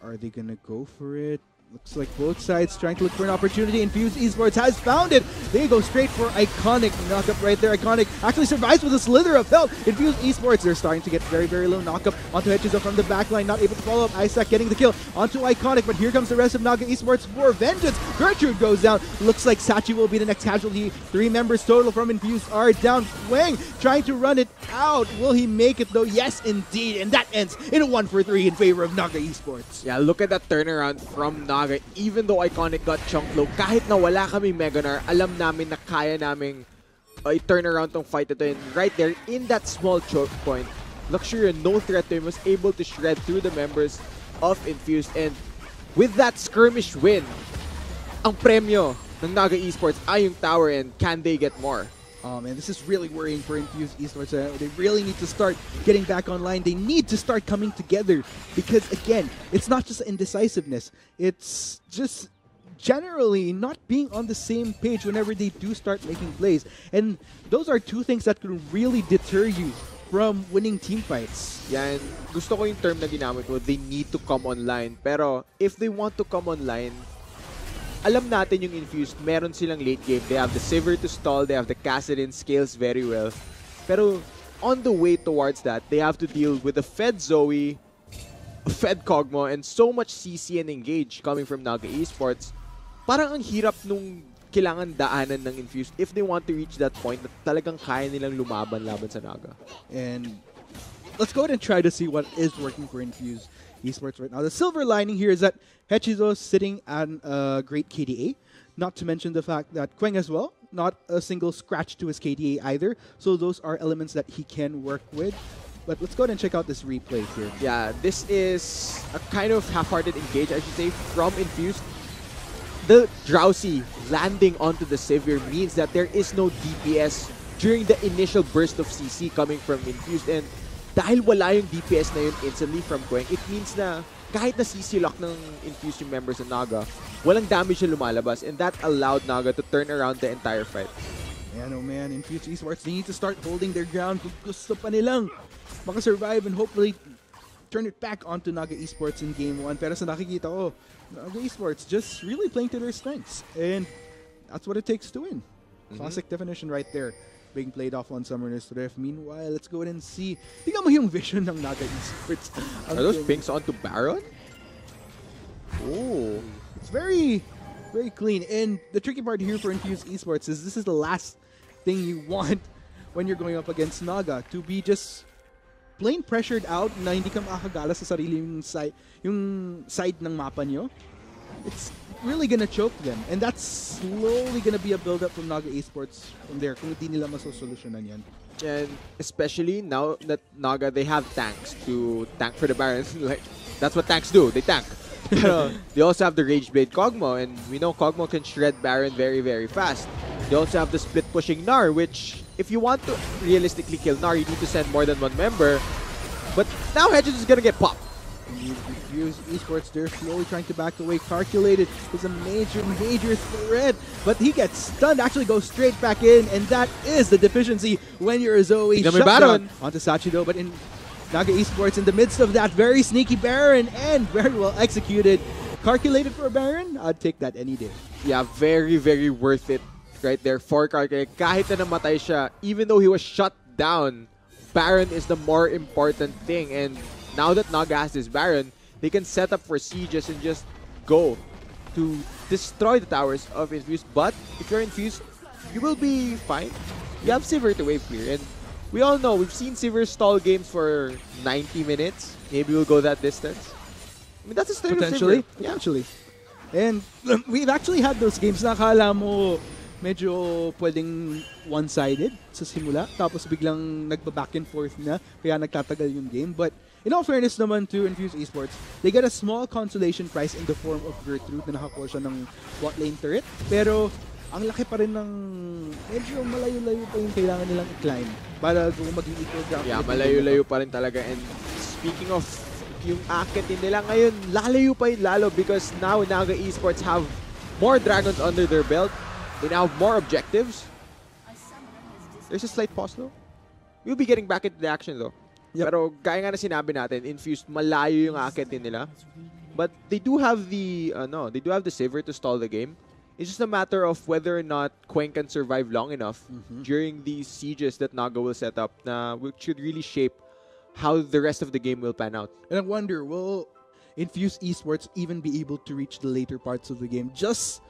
Are they going to go for it? Looks like both sides trying to look for an opportunity. Infuse Esports has found it. They go straight for Iconic. Knock-up right there. Iconic actually survives with a slither of health. Infuse Esports, they're starting to get very, very low. Knock-up onto Hechizo from the backline. Not able to follow up. Isaac getting the kill onto Iconic. But here comes the rest of Naga Esports for vengeance. Gertrude goes down. Looks like Sachi will be the next casualty. 3 members total from Infuse are down. Wang trying to run it out. Will he make it though? Yes, indeed. And that ends in a 1-for-3 in favor of Naga Esports. Yeah, look at that turnaround from Naga. Even though Iconic got chunked low, kahit na wala kaming Meganar, alam namin na kaya naming i-turn around tong fight ito. And right there, in that small choke point, Luxurion, no threat to him, was able to shred through the members of Infused. And with that skirmish win, ang premyo ng Naga Esports ay yung tower, and can they get more? Man, this is really worrying for Infuse Esports. They really need to start getting back online. They need to start coming together because, again, it's not just indecisiveness. It's just generally not being on the same page whenever they do start making plays. And those are two things that can really deter you from winning team fights. Yan, gusto ko yung term na ginamit mo, they need to come online. Pero if they want to come online, alam natin yung Infused, meron silang late game. They have the Sivir to stall, they have the Kassadin, scales very well. Pero on the way towards that, they have to deal with the Fed Zoe, Fed Kog'Maw, and so much CC and engage coming from Naga Esports. Parang ang hirap nung kailangan daanan ng Infused if they want to reach that point na talagang kaya nilang lumaban-laban sa Naga. And let's go ahead and try to see what is working for Infused Esports right now. The silver lining here is that Hechizo is sitting at a great KDA. Not to mention the fact that Queng as well, not a single scratch to his KDA either. So those are elements that he can work with. But let's go ahead and check out this replay here. Yeah, this is a kind of half-hearted engage, I should say, from Infused. The Drowsy landing onto the Sivir means that there is no DPS during the initial burst of CC coming from Infused. And dahil wala yung DPS na yun instantly from Queng, it means na kahit na CC lock ng Infused yung members ng Naga, walang damage na lumalabas, and that allowed Naga to turn around the entire fight. Yeah, no man, Infused Esports, they need to start holding their ground. Gusto pa nilang makasurvive and hopefully turn it back onto Naga Esports in Game 1. Pero sa nakikita ko, Naga Esports just really playing to their strengths. And that's what it takes to win. Classic definition right there. Being played off on Summoner's Rift. Meanwhile, let's go ahead and see. Tingnan mo yung vision ng Naga Esports. Are those pinks onto Baron? Oh. It's very, very clean. And the tricky part here for Infused Esports is this is the last thing you want when you're going up against Naga. To be just plain pressured out na hindi ka makakagala sa sarili yung side ng mapa nyo. It's really gonna choke them. And that's slowly gonna be a build-up from Naga Esports from there kung hindi nila masosolusyonan yan. And especially now that Naga, they have tanks to tank for the Baron. Like, that's what tanks do. They tank. They also have the Rage Blade Kog'Maw, and we know Kog'Maw can shred Baron very, very fast. They also have the split pushing Gnar, which if you want to realistically kill Gnar, you need to send more than one member. But now Hedges is gonna get popped. Infused Esports, they're slowly trying to back away. Calculated is a major, major threat, but he gets stunned, actually goes straight back in, and that is the deficiency when you're a Zoe. Shut down onto Sachido, but in Naga Esports, in the midst of that, very sneaky Baron, and very well executed. Calculated for a Baron? I'd take that any day. Yeah, very, very worth it right there for Calculated. Kahit na namatay siya, even though he was shut down, Baron is the more important thing, and now that Naga has this Baron, they can set up for sieges and just go to destroy the towers of Infused. But if you're Infused, you will be fine. You have Sivir to wave clear. And we all know, we've seen Sivir stall games for 90 minutes. Maybe we'll go that distance. I mean, that's a style of Potentially. Sivir. Yeah. Potentially. And we've actually had those games na akala mo medyo pwedeng one-sided sa simula. Tapos biglang nagba-back and forth na. Kaya nagtatagal yung game. But in all fairness naman to Infused Esports, they get a small consolation prize in the form of Gertrude na nakakuha siya ng bot lane turret. Pero ang laki pa rin ng medyo malayo-layo pa yung kailangan nilang i-climb para kung maging equal ground. Yeah, malayo-layo pa rin talaga. And speaking of yung akitin nila ngayon, lalayo pa yun lalo because now Naga Esports have more dragons under their belt. They now have more objectives. There's a slight pause though. We'll be getting back into the action though. Yep. Pero gaya nga na sinabi natin, Infused, malayo yung akitin nila. But they do have the, they do have the Sivir to stall the game. It's just a matter of whether or not Queng can survive long enough during these sieges that Naga will set up na which should really shape how the rest of the game will pan out. And I wonder, will Infused Esports even be able to reach the later parts of the game? Just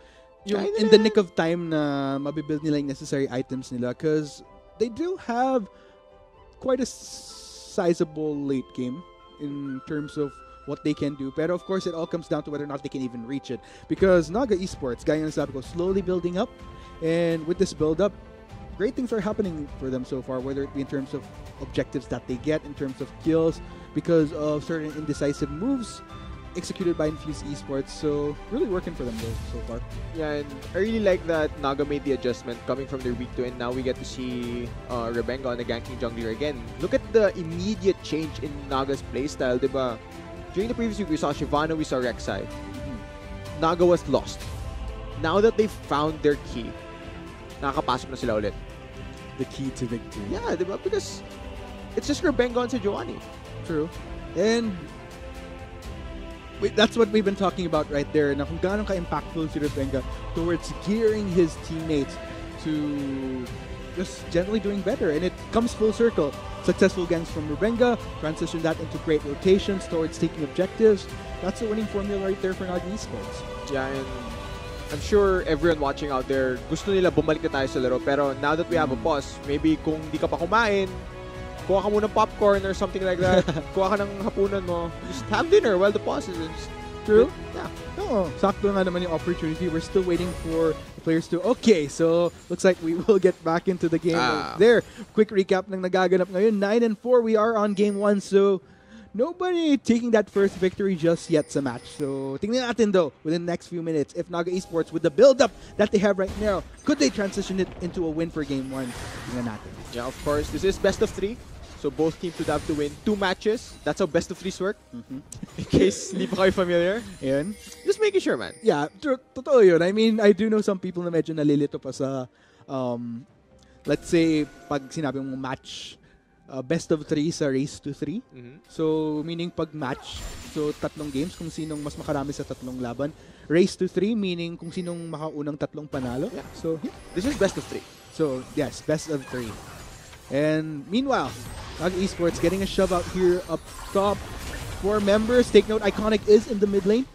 yung in the nick of time na mabibuild nila yung necessary items nila because they do have quite a sizable late game in terms of what they can do. Pero of course, it all comes down to whether or not they can even reach it. Because Naga Esports, gaya ng sabi ko, slowly building up. And with this build-up, great things are happening for them so far, whether it be in terms of objectives that they get, in terms of kills, because of certain indecisive moves executed by Infused Esports. So, really working for them though, so far. Yeah, and I really like that Naga made the adjustment coming from their week 2, and now we get to see Rebenga on the ganking jungler again. Look at the immediate change in Naga's playstyle, diba? During the previous week, we saw Shyvana, we saw Rek'Sai. Naga was lost. Now that they've found their key, nakakapasok na sila ulit. The key to victory. Yeah, diba? Because it's just Rebenga on Sejuani. True. And that's what we've been talking about right there. Na kung gaano ka-impactful si Rebenga towards gearing his teammates to just generally doing better. And it comes full circle. Successful ganks from Rebenga, transition that into great rotations towards taking objectives. That's a winning formula right there for Naga Esports. Yeah, and I'm sure everyone watching out there, gusto nila bumalik na tayo sa laro. Pero now that we have a pause, maybe kung di ka pa kumain, kuha ka muna ng popcorn or something like that. Kuha ka ng hapunan mo. Just have dinner while the pause is. True? Yeah. Oo. Sakto nga naman yung opportunity. We're still waiting for the players to... Okay, so looks like we will get back into the game there. Quick recap ng nagaganap ngayon. 9-4, we are on game 1. So, nobody taking that first victory just yet sa match. So, tingnan natin though, within the next few minutes, if Naga Esports, with the build-up that they have right now, could they transition it into a win for game 1? Tingnan natin. Yeah, of course. This is best of 3. So both teams would have to win 2 matches. That's how best of 3s work. In case hindi pa kayo familiar. Ayan. Just making sure, man. Yeah, totoo yun. I mean, I do know some people na medyo nalilito pa sa, let's say, pag sinabi mong match, best of 3 sa race to 3. So, meaning pag match, so 3 games, kung sinong mas makarami sa 3 laban. Race to 3, meaning kung sinong makaunang 3 panalo. Yeah. So, yeah. This is best of 3. So, yes, best of 3. And meanwhile, Naga Esports getting a shove out here up top. 4 members. Take note, Iconic is in the mid lane,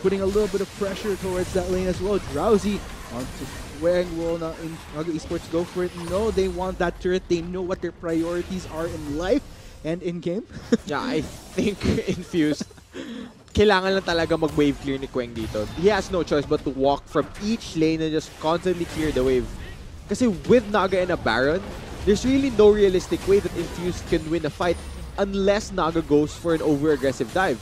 putting a little bit of pressure towards that lane as well. Drowsy onto Queng. Will not in Naga Esports go for it? No, they want that turret. They know what their priorities are in life and in game. Yeah, I think Infused, kailangan lang talaga mag-wave clear ni Queng dito. He has no choice but to walk from each lane and just constantly clear the wave. Kasi with Naga and a Baron, there's really no realistic way that Infused can win a fight unless Naga goes for an over-aggressive dive.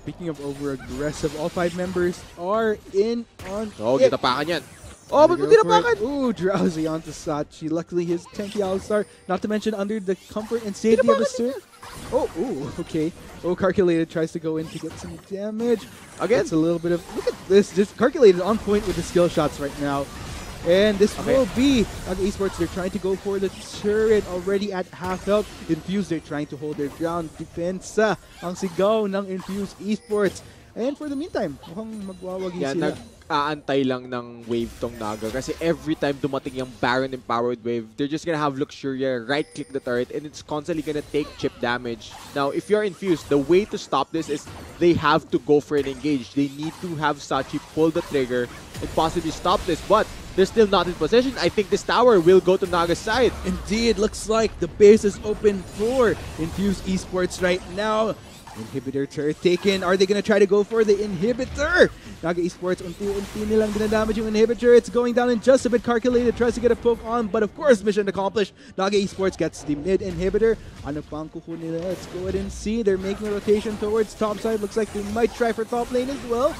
Speaking of over-aggressive, all 5 members are in on it. Gitapakan yan. Oh, but gitapakan! Ooh, Drowsy onto Sachi. Luckily, his tanky Alistar, not to mention under the comfort and safety of his turret. Oh, ooh, okay. Oh, Calculated tries to go in to get some damage. Again, it's a little bit of... Look at this. Just Calculated on point with the skill shots right now. And this will be Naga Esports. They're trying to go for the turret already at half health. Infused, they're trying to hold their ground. Depensa ang sigaw ng Infused Esports. And for the meantime, mukhang magwawagi sila. aantay lang ng wave tong Naga kasi every time dumating yung Baron empowered wave, they're just gonna have Luxuria right-click the turret and it's constantly gonna take chip damage. Now, if you're infused, the way to stop this is they have to go for an engage. They need to have Sachi pull the trigger and possibly stop this, but they're still not in position. I think this tower will go to Naga's side. Indeed, looks like the base is open for Infused Esports right now. Inhibitor turret taken. Are they gonna try to go for the inhibitor? Naga Esports, unti-unti nilang dinadamage yung inhibitor. It's going down in just a bit. Calculated tries to get a poke on, but of course, mission accomplished. Naga Esports gets the mid inhibitor. Ano pang kukunin nila? Let's go ahead and see. They're making a rotation towards top side. Looks like they might try for top lane as well.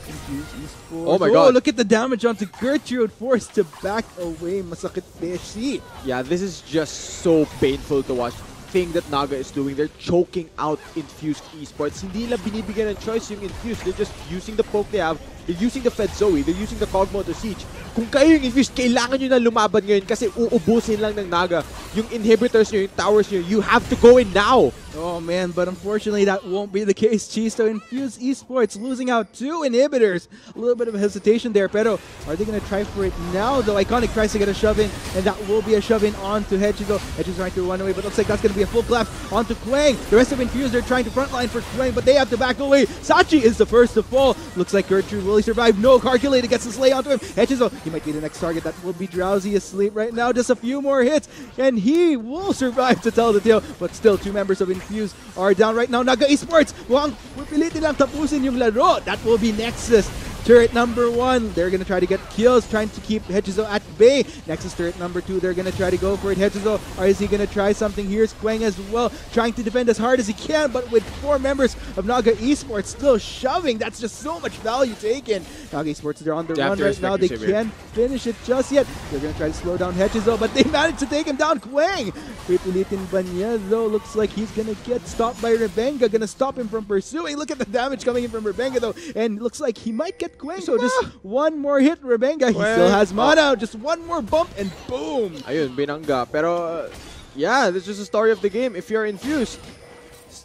Infused Esports. Oh my god. Look at the damage onto Gertrude. Forced to back away. Masakit beshi. Yeah, this is just so painful to watch. Thing that Naga is doing, they're choking out Infused Esports. Hindi nila binibigyan ng choice yung Infused. They're just using the poke they have. They're using the Fed Zoe. They're using the Kog'Maw to siege. Kung kayo yung Infused, kailangan nyo na lumaban ngayon kasi uubusin lang ng Naga yung inhibitors nyo, yung towers nyo. You have to go in now. Oh man, but unfortunately that won't be the case, Chisto. Infused Esports losing out 2 inhibitors. A little bit of hesitation there, pero are they going to try for it now? Though Iconic tries to get a shove in, and that will be a shove in onto Hechizo. Hechizo's trying to run away, but looks like that's going to be a full collapse onto Kwang. The rest of Infused, they're trying to frontline for Kwang, but they have to back away. Sachi is the first to fall. Looks like Gertrude will he survive? No, Calculated gets the slay onto him. Hechizo, he might be the next target. That will be Drowsy asleep right now. Just a few more hits, and he will survive to tell the tale. But still, 2 members of Infused are down right now. Naga Esports, mukhang pipilitin lang tapusin yung laro. That will be Nexus. Turret number 1, they're going to try to get kills, trying to keep Hechizo at bay. Nexus turret number 2, they're going to try to go for it. Hechizo, or is he going to try something? Here's Kwang as well, trying to defend as hard as he can, but with 4 members of Naga Esports still shoving, that's just so much value taken. Naga Esports, they're on the run right now. They can't finish it just yet. They're going to try to slow down Hechizo, but they managed to take him down. Kwang, pipilitin ba niya though? Looks like he's going to get stopped by Rebenga, going to stop him from pursuing. Look at the damage coming in from Rebenga though, and looks like he might get Kwang. So just one more hit, Rebenga. He still has mana. Just one more bump and boom. Ayun, binangga. Pero, yeah, this is just a story of the game. If you're Infused,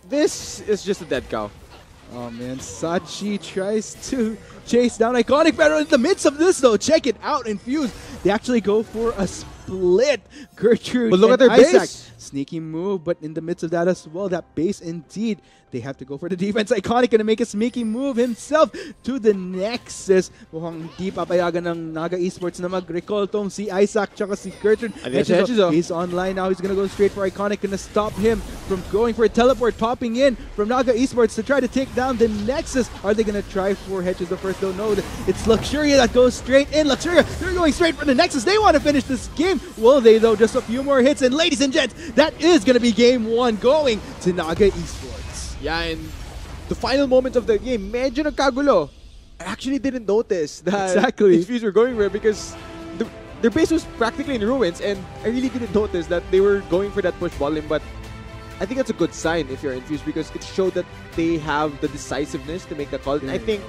this is just a dead cow. Oh man, Sachi tries to chase down Iconic, pero in the midst of this though, check it out, Infused. They actually go for a split. Gertrude But look and at their Isaac. base. Sneaky move, but in the midst of that as well, that base indeed, they have to go for the defense. Iconic gonna make a sneaky move himself to the Nexus. Mukhang di papayagan ng Naga Esports na mag-recall tong si Isaac tsaka si Gertrude. Hechizo. He's online now. He's gonna go straight for Iconic, gonna stop him from going for a teleport, popping in from Naga Esports to try to take down the Nexus. Are they gonna try for Hechizo first? Don't know. It's Luxuria that goes straight in. Luxuria, they're going straight for the Nexus. They want to finish this game. Will they though? Just a few more hits, and ladies and gents, that is gonna be game 1 going to Naga Esports. Yeah, and the final moments of the game, medyo nagkagulo. I actually didn't notice that Infused were going for it because their base was practically in ruins, and I really didn't notice that they were going for that push volume, but I think that's a good sign if you're Infused because it showed that they have the decisiveness to make the call. And I think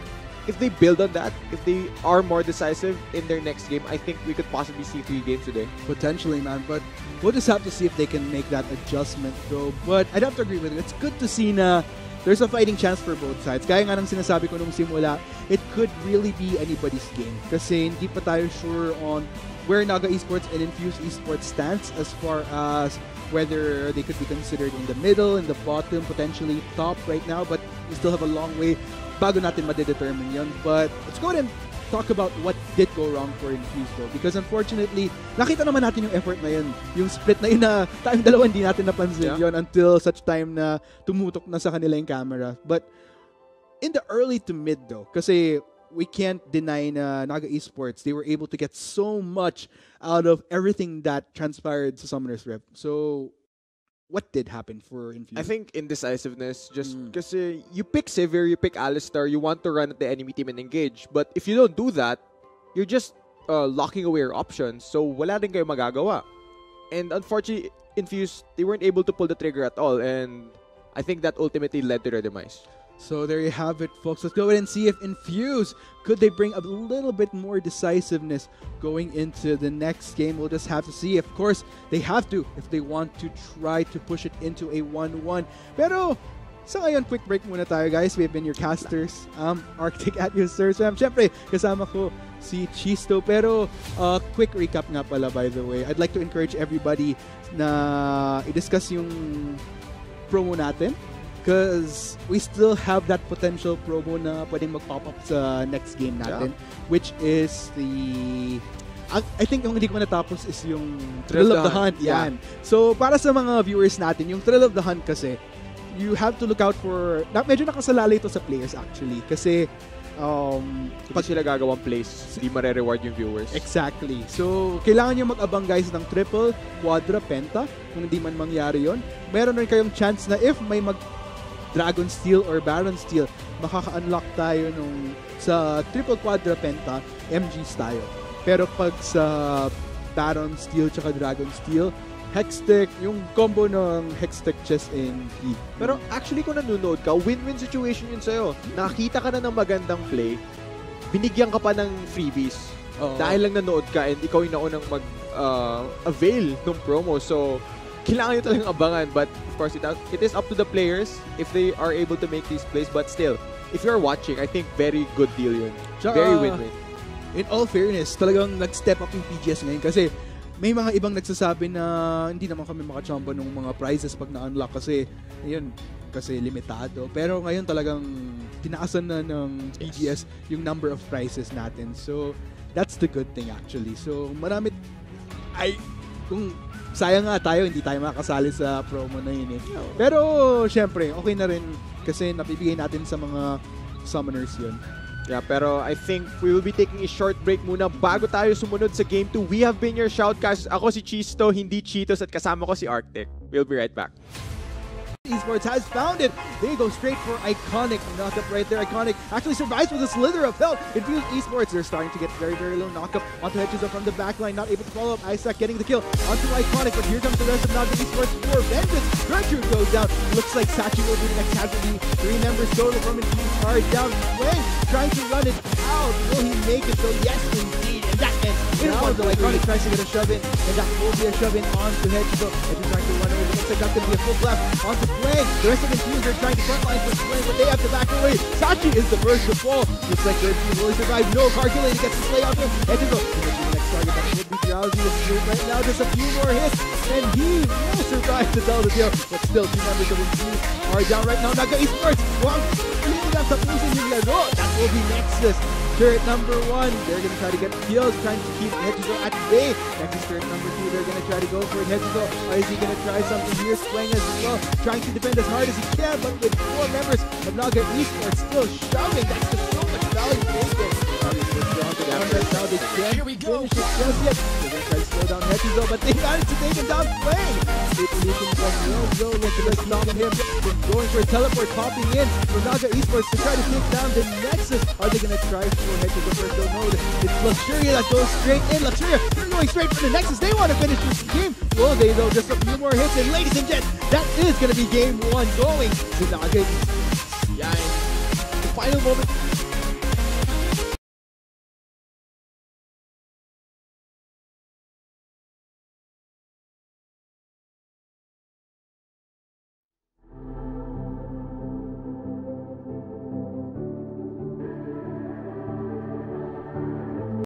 if they build on that, if they are more decisive in their next game, I think we could possibly see 3 games today. Potentially, man, but we'll just have to see if they can make that adjustment, though. But I'd have to agree with it. It's good to see na there's a fighting chance for both sides. Kaya nga nang sinasabi ko nung simula, it could really be anybody's game. Kasi hindi pa tayo sure on where Naga Esports and Infused Esports stands as far as whether they could be considered in the middle, in the bottom, potentially top right now. But we still have a long way bago natin madedetermine yun. But let's go ahead and talk about what did go wrong for Infused though. Because unfortunately, nakita naman natin yung effort na yun. Yung split na yun na tayong dalawa hindi natin napansin yun until such time na tumutok na sa kanila yung camera. But in the early to mid though, kasi we can't deny na Naga Esports, they were able to get so much out of everything that transpired sa Summoner's Rift. So, what did happen for Infused? I think indecisiveness, just because you pick Sivir, you pick Alistar, you want to run at the enemy team and engage. But if you don't do that, you're just locking away your options. So wala din kayo magagawa. And unfortunately, Infused, they weren't able to pull the trigger at all. And I think that ultimately led to their demise. So there you have it, folks. Let's go ahead and see if Infused, could they bring a little bit more decisiveness going into the next game. We'll just have to see. Of course, they have to if they want to try to push it into a 1-1. Pero So ngayon, quick break muna tayo guys. We've been your casters. Arctic at your Sir Sam. Siyempre, kasama ko si Chisto. Pero quick recap nga pala by the way. I'd like to encourage everybody na i-discuss yung promo natin. Because we still have that potential promo na pwedeng mag-pop up sa next game natin. Which is the... I think yung hindi ko natapos is yung Thrill of the Hunt. Yan. So, para sa mga viewers natin, yung Thrill of the Hunt kasi, you have to look out for... medyo nakasalalay ito sa players actually. Kasi, pag sila gagawang plays, hindi mare-reward yung viewers. Exactly. So, kailangan nyo mag-abang guys ng triple, quadra, penta. Kung hindi man mangyari yon, meron rin kayong chance na if may Dragon Steel or Baron Steel, makaka-unlock tayo sa triple, quadra, penta, MGs tayo. Pero pag sa Baron Steel tsaka Dragon Steel, Hextech, yung combo ng Hextech Chess and Heat. Pero actually kung nanonood ka, win-win situation yun sa'yo. Nakita ka na ng magandang play, binigyan ka pa ng freebies. Dahil lang nanood ka and ikaw yung naunang mag-avail ng promo. So, kailangan nyo talagang abangan. But of course, it is up to the players if they are able to make these plays. But still, if you're watching, I think very good deal yun. Very win-win. In all fairness, talagang nag-step up yung PGS ngayon kasi may mga ibang nagsasabi na hindi naman kami makachamba ng mga prizes pag na-unlock kasi limitado. Pero ngayon talagang tinaasan na ng PGS yung number of prizes natin. So, that's the good thing actually. So, kung sayang nga tayo, hindi tayo makasali sa promo na yun eh. Pero, syempre, okay na rin kasi napibigay natin sa mga summoners yun. Yeah, pero I think we will be taking a short break muna bago tayo sumunod sa Game 2. We have been your shoutcast. Ako si Chisto, hindi Cheetos, at kasama ko si Arctic. We'll be right back. Esports has found it. They go straight for Iconic. Knockup right there. Iconic actually survives with a slither of health. Infused Esports, they're starting to get very, very low. Knockup onto Hedges from the backline. Not able to follow up. Isaac getting the kill onto Iconic. But here comes the rest of Naga Esports for vengeance. Gertrude goes down. Looks like Sachi will be the next casualty. 3 members total from his team are down. Wang trying to run it out. Will he make it? So yes, indeed. And that ends. Now the Iconic tries to get a shove in. And that will be a shove in onto Hedges. Hedges trying to run away. Looks like that's going to be a full blast onto Wang. The rest of the teams are trying to frontline for Swing, but they have to back away. Sachi is the first to fall. Looks like their team will survive. No, Carculating gets the play out there. Edgezo, the next target that would be Drowsy is good right now. Just a few more hits, and he will survive to tell the deal. But still, 2 members of his team are down right now. Naga Esports, Wang, leading up to losing yung laro. That will be Nexus. Turret number 1, they're going to try to get kills, trying to keep Hedgezo at bay. Nexus turret number 2, they're going to try to go for it. Hedgezo, is he going to try something here? Swing as well, trying to defend as hard as he can, but with 4 members of Naga Esports still shoving, that's just so much value taken. Right now, they can't finish it just yet. They're going to try to slow down Hedgezo, but they managed to take him down. Swing! It's leaking from Will, looking to stop him. They're going for a teleport, popping in for Naga Esports to try to take down the Nexus. Are they going to try for Hedgezo first? Don't know. It's Luxuria that goes straight in. Luxuria, they're going straight for the Nexus. They want to finish this game. Will they though? Just a few more hits, and ladies and gents, that is going to be game 1 going to Naga Esports. Yeah, the final moment